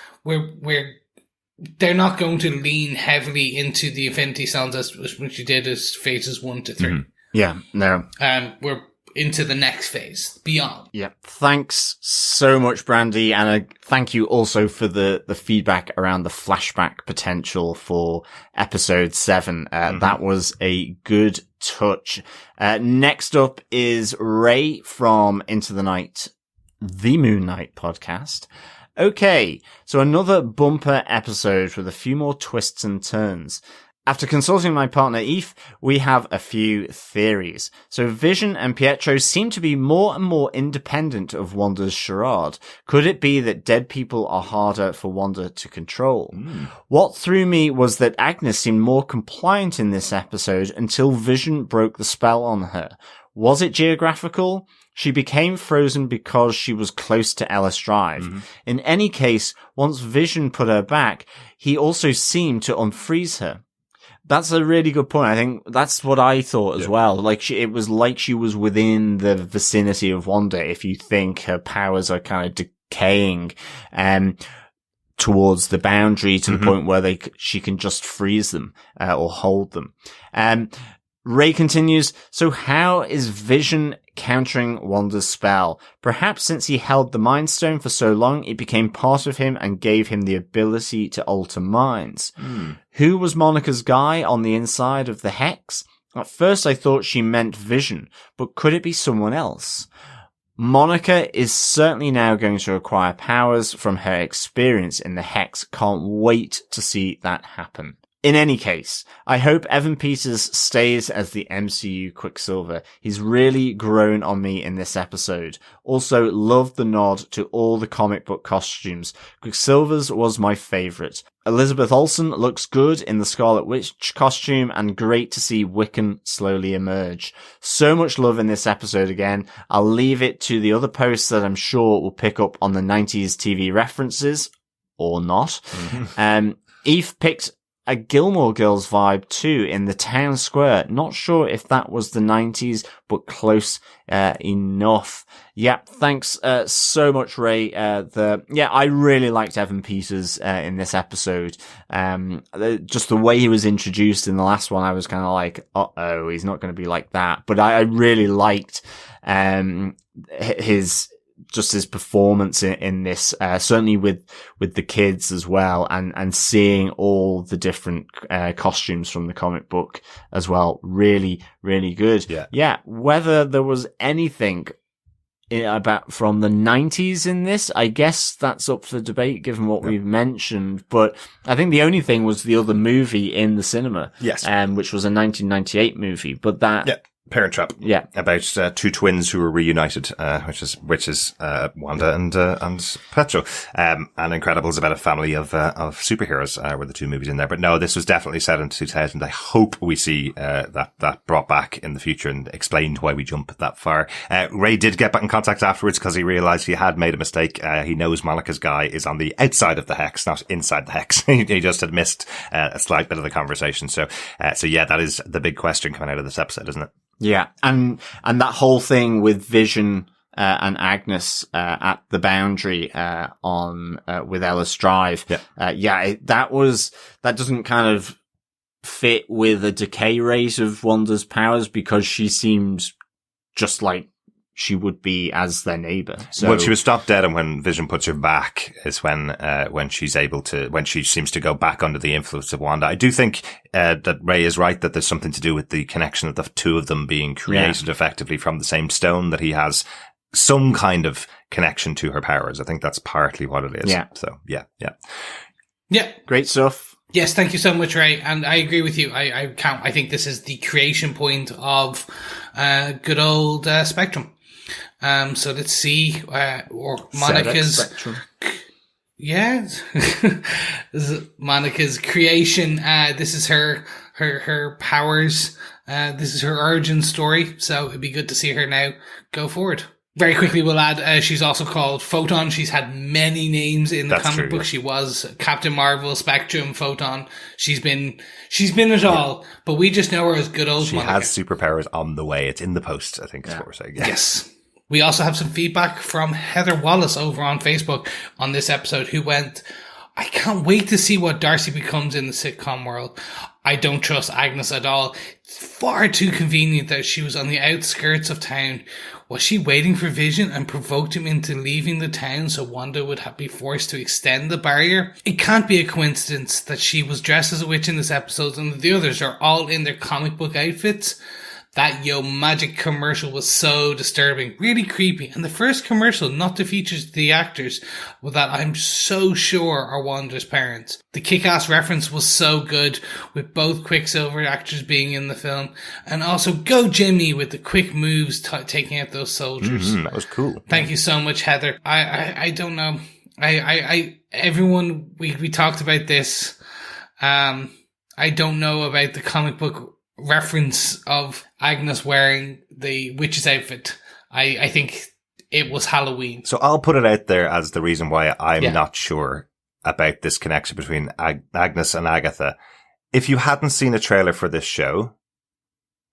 they're not going to lean heavily into the Infinity Stones as which you did as phases 1 to 3. Mm-hmm. Yeah, no. We're into the next phase, beyond. Yeah. Thanks so much, Brandy. And thank you also for the feedback around the flashback potential for episode 7. That was a good touch. Next up is Ray from Into the Night, the Moon Knight podcast. Okay, so another bumper episode with a few more twists and turns. After consulting my partner Eve, we have a few theories. So Vision and Pietro seem to be more and more independent of Wanda's charade. Could it be that dead people are harder for Wanda to control? What threw me was that Agnes seemed more compliant in this episode until Vision broke the spell on her. Was it geographical? She became frozen because she was close to Ellis Drive. In any case, once Vision put her back, he also seemed to unfreeze her. That's a really good point. I think that's what I thought as well. Like it was like she was within the vicinity of Wanda. If you think her powers are kind of decaying, towards the boundary to the point where she can just freeze them, or hold them. Ray continues, so how is Vision countering Wanda's spell? Perhaps since he held the Mind Stone for so long, it became part of him and gave him the ability to alter minds. Who was Monica's guy on the inside of the Hex? At first I thought she meant Vision, but could it be someone else? Monica is certainly now going to acquire powers from her experience in the Hex. Can't wait to see that happen. In any case, I hope Evan Peters stays as the MCU Quicksilver. He's really grown on me in this episode. Also, loved the nod to all the comic book costumes. Quicksilver's was my favourite. Elizabeth Olsen looks good in the Scarlet Witch costume, and great to see Wiccan slowly emerge. So much love in this episode again. I'll leave it to the other posts that I'm sure will pick up on the 90s TV references, or not. Eve picked a Gilmore Girls vibe too in the town square. Not sure if that was the 90s, but close enough. Yeah, thanks so much, Ray. I really liked Evan Peters in this episode. Just the way he was introduced in the last one, I was kind of like, uh-oh, he's not going to be like that. But I really liked his performance in this, certainly with the kids as well, and seeing all the different costumes from the comic book as well. Really, really good. Yeah. Whether there was anything about from the 90s in this, I guess that's up for debate given what we've mentioned, but I think the only thing was the other movie in the cinema. Yes. Which was a 1998 movie, but that... Yeah. Parent Trap. Yeah. About two twins who were reunited, which is Wanda and Pietro. And Incredibles about a family of superheroes, were the two movies in there. But no, this was definitely set in 2000. I hope we see, that brought back in the future and explained why we jump that far. Ray did get back in contact afterwards because he realized he had made a mistake. He knows Monica's guy is on the outside of the hex, not inside the hex. He just had missed, a slight bit of the conversation. So yeah, that is the big question coming out of this episode, isn't it? Yeah, and that whole thing with Vision and Agnes at the boundary with Ellis Drive. That doesn't kind of fit with a decay rate of Wanda's powers, because she seems just like she would be as their neighbor. So, well, she was stopped dead, and when Vision puts her back is when she seems to go back under the influence of Wanda. I do think that Ray is right that there's something to do with the connection of the two of them being created effectively from the same stone, that he has some kind of connection to her powers. I think that's partly what it is. Yeah. So, yeah. Great stuff. Yes, thank you so much, Ray. And I agree with you. I think this is the creation point of good old Spectrum. So let's see, or Monica's, Spectrum. Yeah, this is Monica's creation. This is her powers. This is her origin story. So it'd be good to see her now go forward. Very quickly, we'll add, she's also called Photon. She's had many names in the comic book. Yeah. She was Captain Marvel, Spectrum, Photon. She's been it all, but we just know her as good old Monica. She has superpowers on the way. It's in the post, I think is what we're saying. Yeah. Yes. We also have some feedback from Heather Wallace over on Facebook on this episode, who went, I can't wait to see what Darcy becomes in the sitcom world. I don't trust Agnes at all. It's far too convenient that she was on the outskirts of town. Was she waiting for Vision and provoked him into leaving the town so Wanda would be forced to extend the barrier? It can't be a coincidence that she was dressed as a witch in this episode and the others are all in their comic book outfits. That Yo Magic commercial was so disturbing, really creepy, and the first commercial not to feature the actors that I'm so sure are Wanda's parents. The Kick-Ass reference was so good, with both Quicksilver actors being in the film, and also Go Jimmy with the quick moves taking out those soldiers. That was cool. Thank you so much, Heather. I don't know. Everyone, we talked about this. I don't know about the comic book reference of Agnes wearing the witch's outfit. I think it was Halloween. So I'll put it out there as the reason why I'm not sure about this connection between Agnes and Agatha. If you hadn't seen a trailer for this show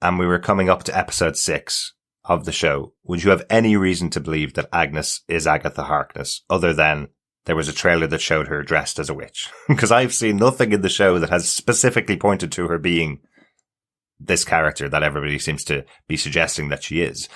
and we were coming up to episode 6 of the show, would you have any reason to believe that Agnes is Agatha Harkness other than there was a trailer that showed her dressed as a witch? Because I've seen nothing in the show that has specifically pointed to her being this character that everybody seems to be suggesting that she is.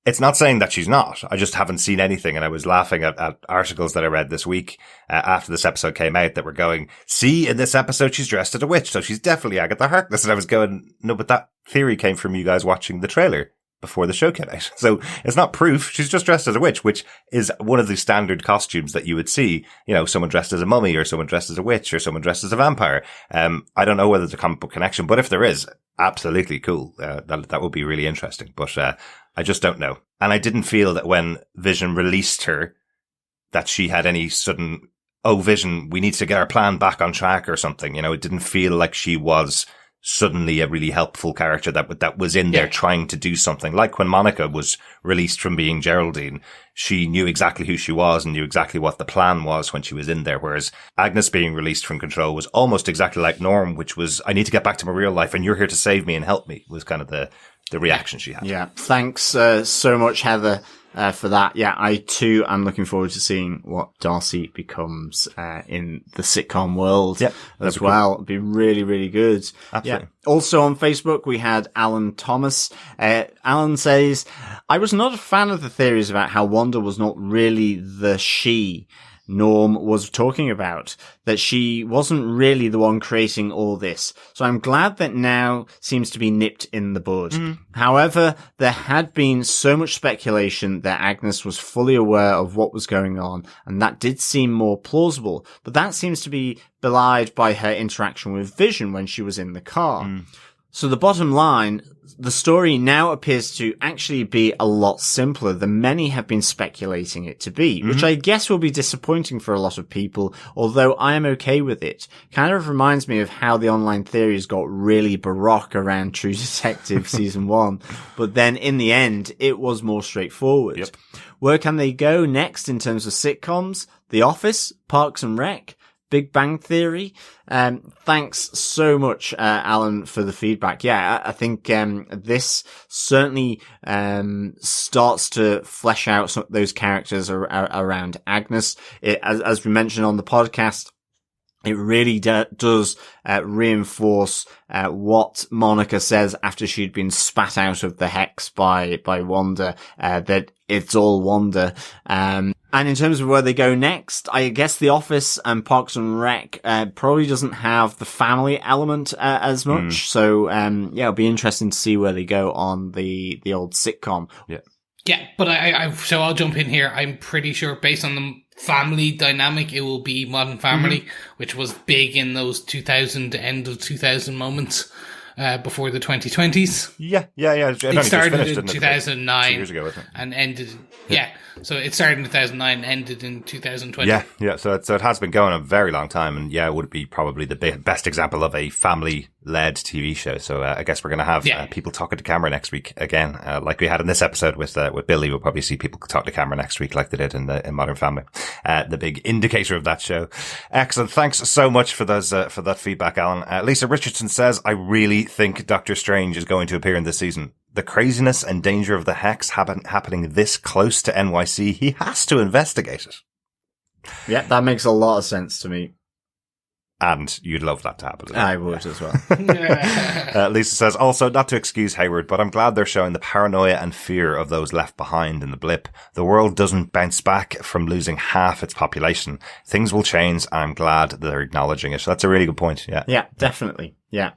It's not saying that she's not. I just haven't seen anything. And I was laughing at articles that I read this week after this episode came out that were going, see, in this episode, she's dressed as a witch. So she's definitely Agatha Harkness. And I was going, no, but that theory came from you guys watching the trailer before the show came out. So it's not proof. She's just dressed as a witch, which is one of the standard costumes that you would see, you know, someone dressed as a mummy or someone dressed as a witch or someone dressed as a vampire. I don't know whether there's a comic book connection, but if there is, absolutely cool. That would be really interesting, but I just don't know. And I didn't feel that when Vision released her, that she had any sudden oh, Vision, we need to get our plan back on track or something. You know, it didn't feel like she was suddenly a really helpful character that was in there trying to do something. Like when Monica was released from being Geraldine, she knew exactly who she was and knew exactly what the plan was when she was in there. Whereas Agnes being released from control was almost exactly like Norm, which was, I need to get back to my real life and you're here to save me and help me, was kind of the reaction she had. Yeah. Thanks so much, Heather. For that. Yeah, I too am looking forward to seeing what Darcy becomes in the sitcom world as well. Cool. It'd be really, really good. Absolutely. Yeah. Also on Facebook, we had Alan Thomas. Alan says, I was not a fan of the theories about how Wanda was not really the she Norm was talking about, that she wasn't really the one creating all this. So I'm glad that now seems to be nipped in the bud. However, there had been so much speculation that Agnes was fully aware of what was going on, and that did seem more plausible. But that seems to be belied by her interaction with Vision when she was in the car. So the bottom line, the story now appears to actually be a lot simpler than many have been speculating it to be, which I guess will be disappointing for a lot of people, although I am okay with it. Kind of reminds me of how the online theories got really baroque around True Detective season 1, but then in the end, it was more straightforward. Where can they go next in terms of sitcoms? The Office, Parks and Rec, Big Bang Theory. Thanks so much, Alan, for the feedback. Yeah, I think this certainly starts to flesh out some of those characters around Agnes. As we mentioned on the podcast, it really does reinforce what Monica says after she'd been spat out of the hex by Wanda, that it's all Wanda. And in terms of where they go next, I guess The Office and Parks and Rec probably doesn't have the family element as much. So it'll be interesting to see where they go on the old sitcom. Yeah, but so I'll jump in here. I'm pretty sure based on the family dynamic, it will be Modern Family, which was big in those end of 2000 moments before the 2020s. It started in 2009 2 years ago, isn't it? And ended. So it started in 2009 and ended in 2020. So it has been going a very long time, and it would be probably the best example of a family-led TV show. So I guess we're going to have people talking to camera next week again, like we had in this episode with Billy. We'll probably see people talk to camera next week, like they did in Modern Family. The big indicator of that show. Excellent. Thanks so much for those for that feedback, Alan. Lisa Richardson says, I really think Doctor Strange is going to appear in this season. The craziness and danger of the hex happening this close to NYC, he has to investigate it. Yeah, that makes a lot of sense to me. And you'd love that to happen as well. I would as well. Lisa says, also, not to excuse Hayward, but I'm glad they're showing the paranoia and fear of those left behind in the blip. The world doesn't bounce back from losing half its population. Things will change, and I'm glad they're acknowledging it. So that's a really good point. Yeah, definitely. Yeah.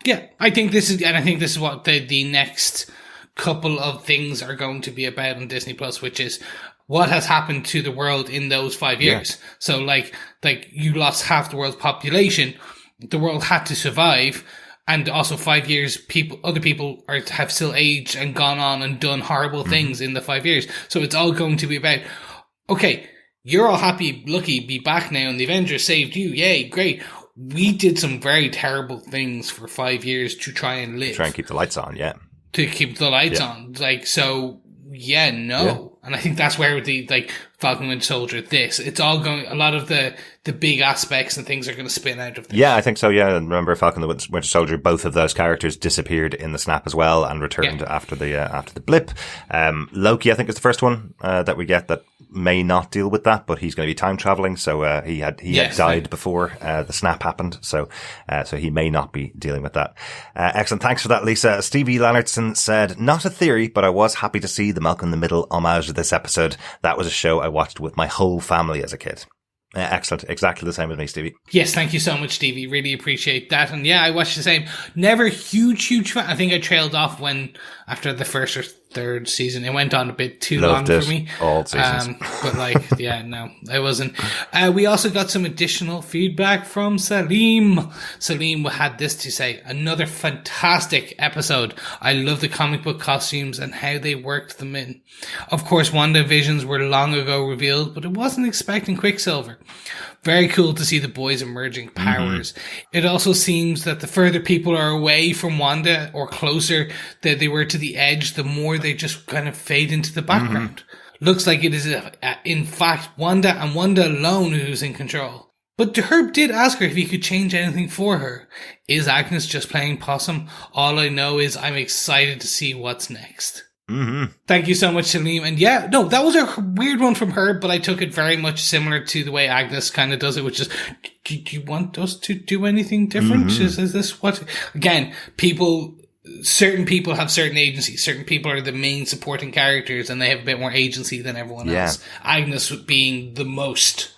Yeah, I think this is what the next couple of things are going to be about on Disney Plus, which is what has happened to the world in those 5 years. So like you lost half the world's population, the world had to survive, and also 5 years other people have still aged and gone on and done horrible things in the 5 years. So it's all going to be about, okay, you're all happy, lucky, be back now, and the Avengers saved you. Yay, great. We did some very terrible things for 5 years to try and live. Try and keep the lights on, To keep the lights on. And I think that's where the Falcon Winter Soldier, it's all going, a lot of the big aspects and things are going to spin out of this. Yeah, I think so, And remember Falcon the Winter Soldier, both of those characters disappeared in the snap as well and returned after the blip. Loki, I think, is the first one that we get that may not deal with that, but he's going to be time traveling. So he had died before the snap happened. So he may not be dealing with that. Excellent. Thanks for that, Lisa. Stevie Leonardson said, not a theory, but I was happy to see the Malcolm in the Middle homage of this episode. That was a show I watched with my whole family as a kid. Excellent. Exactly the same with me, Stevie. Yes, thank you so much, Stevie. Really appreciate that. And I watched the same. Never huge fan. I think I trailed off when after the first or third season. It went on a bit too Loved long it. for me. All seasons. But no, it wasn't. We also got some additional feedback from Salim. Salim had this to say: another fantastic episode. I love the comic book costumes and how they worked them in. Of course, WandaVisions were long ago revealed, but it wasn't expecting Quicksilver. Very cool to see the boys' emerging powers. It also seems that the further people are away from Wanda or closer that they were to the edge, the more they just kind of fade into the background. Looks like it is, in fact, Wanda and Wanda alone who's in control. But Herb did ask her if he could change anything for her. Is Agnes just playing possum? All I know is I'm excited to see what's next. Thank you so much, Salim. And that was a weird one from her, but I took it very much similar to the way Agnes kind of does it, which is, do you want us to do anything different? Is this what? Again, certain people have certain agency. Certain people are the main supporting characters and they have a bit more agency than everyone else. Agnes being the most.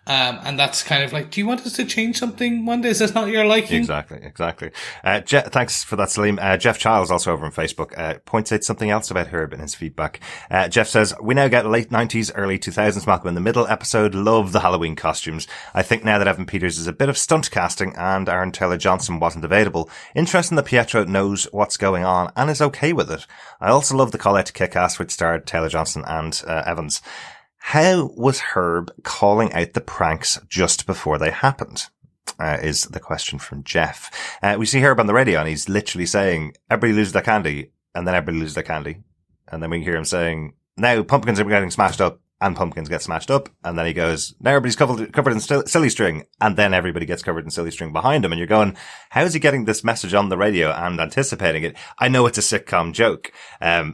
And that's kind of like, do you want us to change something, Wanda? Is this not your liking? Exactly. Thanks for that, Salim. Jeff Childs, also over on Facebook, points out something else about Herb in his feedback. Jeff says, we now get late 90s, early 2000s Malcolm in the Middle episode. Love the Halloween costumes. I think now that Evan Peters is a bit of stunt casting and Aaron Taylor-Johnson wasn't available. Interesting that Pietro knows what's going on and is okay with it. I also love the call out to Kick-Ass, which starred Taylor-Johnson and Evans. How was Herb calling out the pranks just before they happened? Is the question from Jeff. We see Herb on the radio and he's literally saying, everybody loses their candy, and then everybody loses their candy. And then we hear him saying, now pumpkins are getting smashed up, and pumpkins get smashed up. And then he goes, now everybody's covered in silly string. And then everybody gets covered in silly string behind him. And you're going, how is he getting this message on the radio and anticipating it? I know it's a sitcom joke,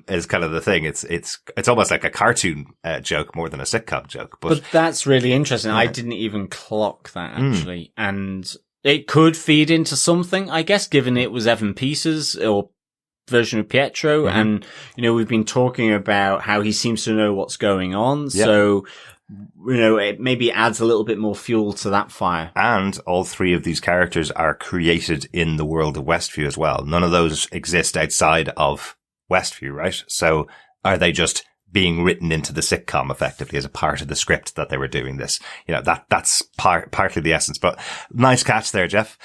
is kind of the thing. It's almost like a cartoon joke more than a sitcom joke. But that's really interesting. I didn't even clock that actually. And it could feed into something, I guess, given it was Evan Peters or version of Pietro. And, we've been talking about how he seems to know what's going on. Yep. So, it maybe adds a little bit more fuel to that fire. And all three of these characters are created in the world of Westview as well. None of those exist outside of Westview, right? So are they just being written into the sitcom effectively as a part of the script that they were doing this? That's partly the essence, but nice catch there, Jeff.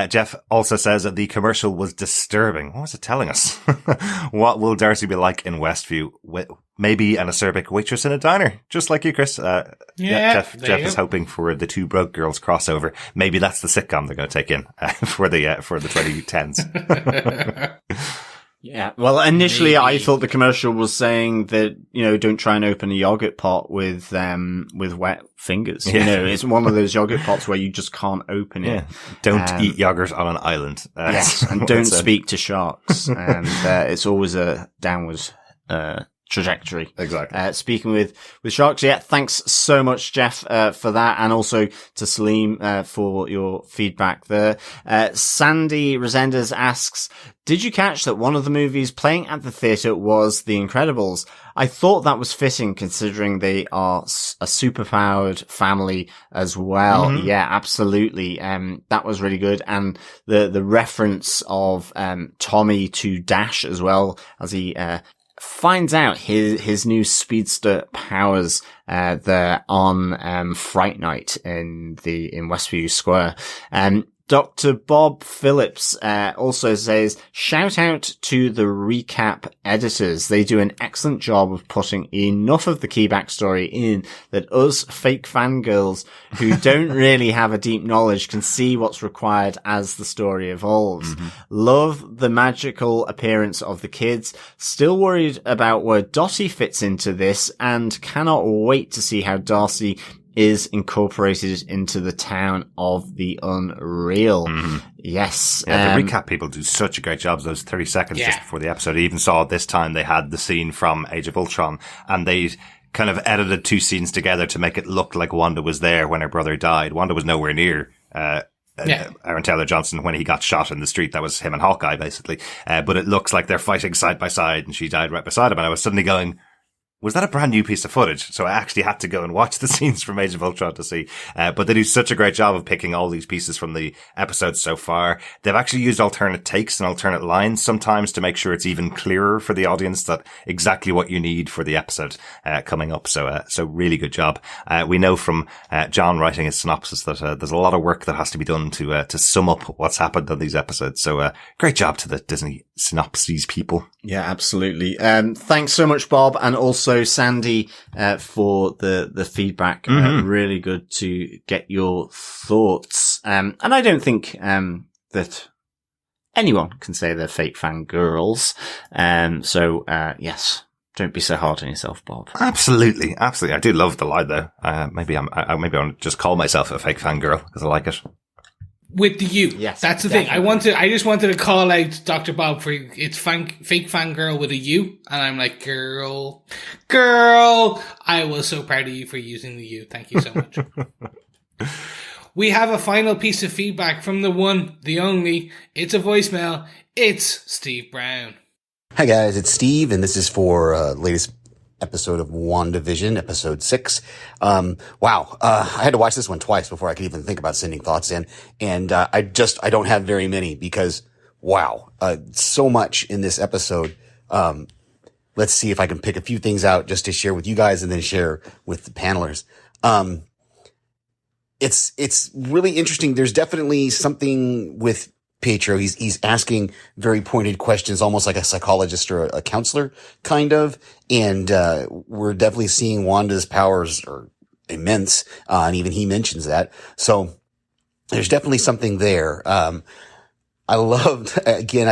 Jeff also says that the commercial was disturbing. What was it telling us? What will Darcy be like in Westview? Maybe an acerbic waitress in a diner, just like you, Chris. Jeff is hoping for the Two Broke Girls crossover. Maybe that's the sitcom they're going to take in for the 2010s. Yeah. Well, initially I thought the commercial was saying that, don't try and open a yogurt pot with wet fingers. Yeah. It's one of those yogurt pots where you just can't open it. Don't eat yogurt on an island. Yes. And don't speak to sharks. And, it's always a downwards, trajectory. Exactly. Speaking with sharks. Yeah. Thanks so much, Jeff, for that. And also to Salim, for your feedback there. Sandy Resendez asks, did you catch that one of the movies playing at the theatre was The Incredibles? I thought that was fitting considering they are a superpowered family as well. Yeah, absolutely. That was really good. And the reference of, Tommy to Dash as well as he, finds out his new speedster powers there on Fright Night in Westview Square. Dr. Bob Phillips also says, shout out to the recap editors. They do an excellent job of putting enough of the key backstory in that us fake fangirls who don't really have a deep knowledge can see what's required as the story evolves. Love the magical appearance of the kids. Still worried about where Dottie fits into this and cannot wait to see how Darcy is incorporated into the town of the unreal. Yes. Yeah, the recap people do such a great job. Those 30 seconds just before the episode. I even saw this time they had the scene from Age of Ultron and they kind of edited two scenes together to make it look like Wanda was there when her brother died. Wanda was nowhere near, Aaron Taylor-Johnson when he got shot in the street. That was him and Hawkeye basically. But it looks like they're fighting side by side and she died right beside him. And I was suddenly going, was that a brand new piece of footage? So I actually had to go and watch the scenes from Age of Ultron to see. But they do such a great job of picking all these pieces from the episodes so far. They've actually used alternate takes and alternate lines sometimes to make sure it's even clearer for the audience that exactly what you need for the episode coming up. So really good job. We know from John writing his synopsis that there's a lot of work that has to be done to sum up what's happened on these episodes. So great job to the Disney Synopsis people. Yeah, absolutely. Thanks so much, Bob, and also Sandy for the feedback. Really good to get your thoughts. And I don't think that anyone can say they're fake fangirls. So yes, don't be so hard on yourself, Bob. Absolutely. I do love the line though. Maybe I'll just call myself a fake fangirl because I like it. With the U. Yes, that's the definitely. thing. I just wanted to call out Dr. Bob for it's fake fangirl with a U. And I'm like, girl, I was so proud of you for using the U. Thank you so much. We have a final piece of feedback from the one, the only. It's a voicemail. It's Steve Brown. Hi guys, it's Steve, and this is for latest episode of WandaVision, episode 6. Wow. I had to watch this one twice before I could even think about sending thoughts in. And I don't have very many because, wow, so much in this episode. Let's see if I can pick a few things out just to share with you guys and then share with the panelers. It's really interesting. There's definitely something with Pietro. He's asking very pointed questions, almost like a psychologist or a counselor, kind of. And, we're definitely seeing Wanda's powers are immense. And even he mentions that. So there's definitely something there. I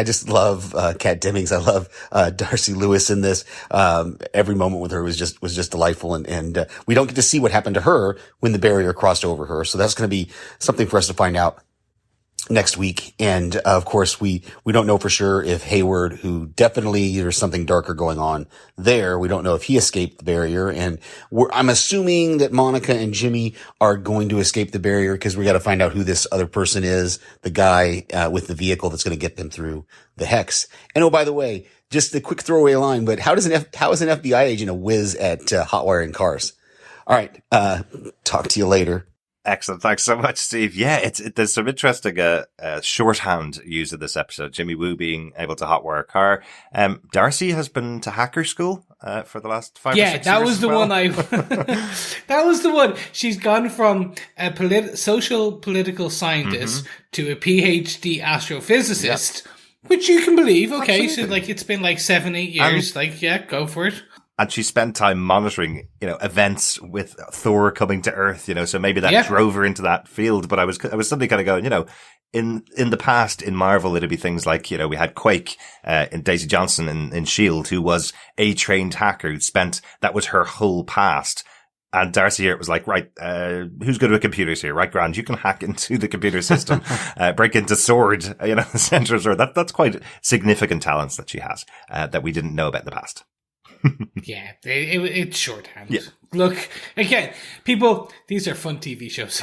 just love, Kat Dennings. I love, Darcy Lewis in this. Every moment with her was just delightful. And we don't get to see what happened to her when the barrier crossed over her. So that's going to be something for us to find out next week. And of course, we don't know for sure if Hayward, who definitely there's something darker going on there. We don't know if he escaped the barrier. And I'm assuming that Monica and Jimmy are going to escape the barrier because we got to find out who this other person is, the guy, with the vehicle that's going to get them through the hex. And oh, by the way, just a quick throwaway line, but how is an FBI agent a whiz at hot wiring cars? All right. Talk to you later. Excellent. Thanks so much, Steve. Yeah, there's some interesting shorthand used in this episode. Jimmy Woo being able to hotwire a car. Darcy has been to hacker school for the last 5 or 6 years. Yeah, that was the one that was the one. She's gone from a social political scientist to a PhD astrophysicist, which you can believe. Okay, absolutely. So it's been 7-8 years. Go for it. And she spent time monitoring, events with Thor coming to Earth, so maybe that drove her into that field. But I was suddenly kind of going, in the past in Marvel, it'd be things like, we had Quake, in Daisy Johnson in S.H.I.E.L.D., who was a trained hacker that was her whole past. And Darcy here, it was like, right, who's good with computers here? Right, Grand, you can hack into the computer system, break into Sword, the center of Sword. That's quite significant talents that she has, that we didn't know about in the past. Yeah, it's shorthand. Yeah. Look, again, people, these are fun TV shows.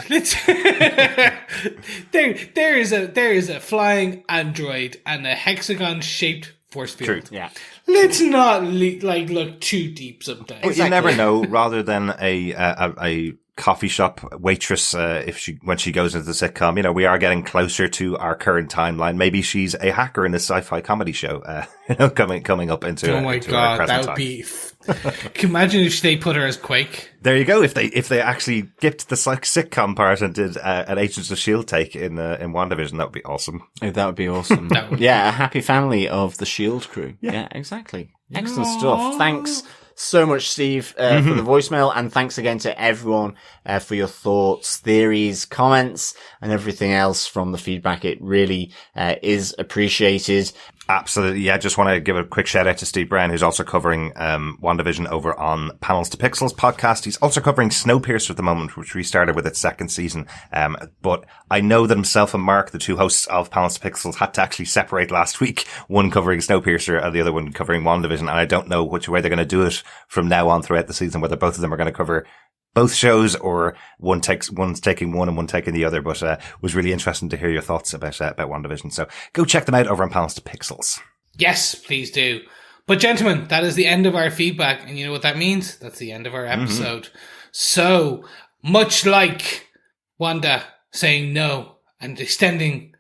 There is a flying android and a hexagon-shaped force field. Truth. Yeah. Let's not look too deep sometimes. Well, you never know. Rather than a coffee shop waitress, when she goes into the sitcom, we are getting closer to our current timeline. Maybe she's a hacker in a sci-fi comedy show, coming up into. Oh my god, that would be. Can you imagine if they put her as Quake? There you go. If they actually skipped the sitcom part and did an Agents of S.H.I.E.L.D. take in WandaVision, that would be awesome. Oh, that would be awesome. Yeah, a happy family of the S.H.I.E.L.D. crew. Yeah, exactly. Excellent stuff. Thanks so much, Steve, for the voicemail, and thanks again to everyone for your thoughts, theories, comments, and everything else from the feedback. It really is appreciated. Absolutely. Yeah, just want to give a quick shout out to Steve Brown, who's also covering WandaVision over on Panels to Pixels podcast. He's also covering Snowpiercer at the moment, which restarted with its second season. But I know that himself and Mark, the two hosts of Panels to Pixels, had to actually separate last week, one covering Snowpiercer and the other one covering WandaVision. And I don't know which way they're going to do it from now on throughout the season, whether both of them are going to cover both shows or one's taking one and one taking the other. But was really interesting to hear your thoughts about WandaVision. So go check them out over on Panels to Pixels. Yes, please do. But gentlemen, that is the end of our feedback. And you know what that means? That's the end of our episode. So, much like Wanda saying no and extending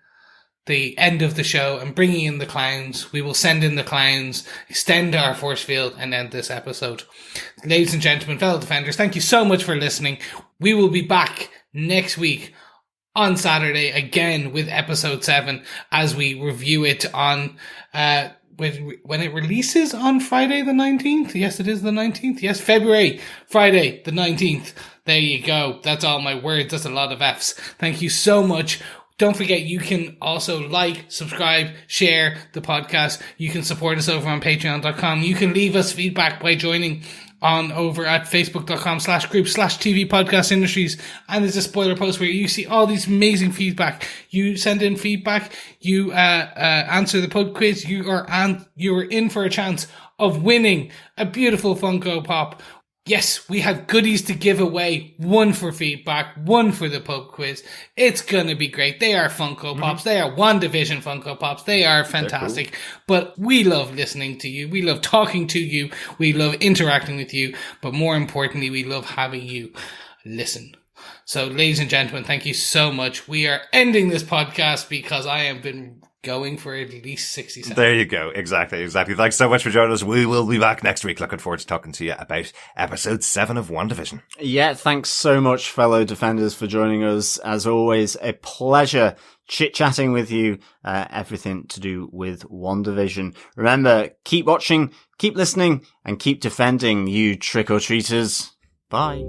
the end of the show and bringing in the clowns, we will send in the clowns, extend our force field, and end this episode. Ladies and gentlemen, fellow defenders, thank you so much for listening. We will be back next week on Saturday again with episode 7 as we review it on when it releases on Friday the 19th. Yes, it is the 19th. Yes, Friday the 19th. There you go. That's all my words. That's a lot of F's. Thank you so much. Don't forget, you can also like, subscribe, share the podcast. You can support us over on patreon.com. You can leave us feedback by joining on over at facebook.com/group/TV Podcast Industries. And there's a spoiler post where you see all these amazing feedback. You send in feedback. You, answer the pub quiz. You are in for a chance of winning a beautiful Funko Pop. Yes, we have goodies to give away. 1 for feedback, 1 for the pub quiz. It's gonna be great. They are Funko Pops. They are WandaVision Funko Pops. They are fantastic. Cool. But we love listening to you. We love talking to you. We love interacting with you. But more importantly, we love having you listen. So, ladies and gentlemen, thank you so much. We are ending this podcast because I have been going for at least 60 seconds. There you go. Exactly. Thanks so much for joining us. We will be back next week. Looking forward to talking to you about episode 7 of WandaVision. Yeah, thanks so much, fellow defenders, for joining us. As always, a pleasure chit-chatting with you, everything to do with WandaVision. Remember, keep watching, keep listening, and keep defending, you trick-or-treaters. Bye.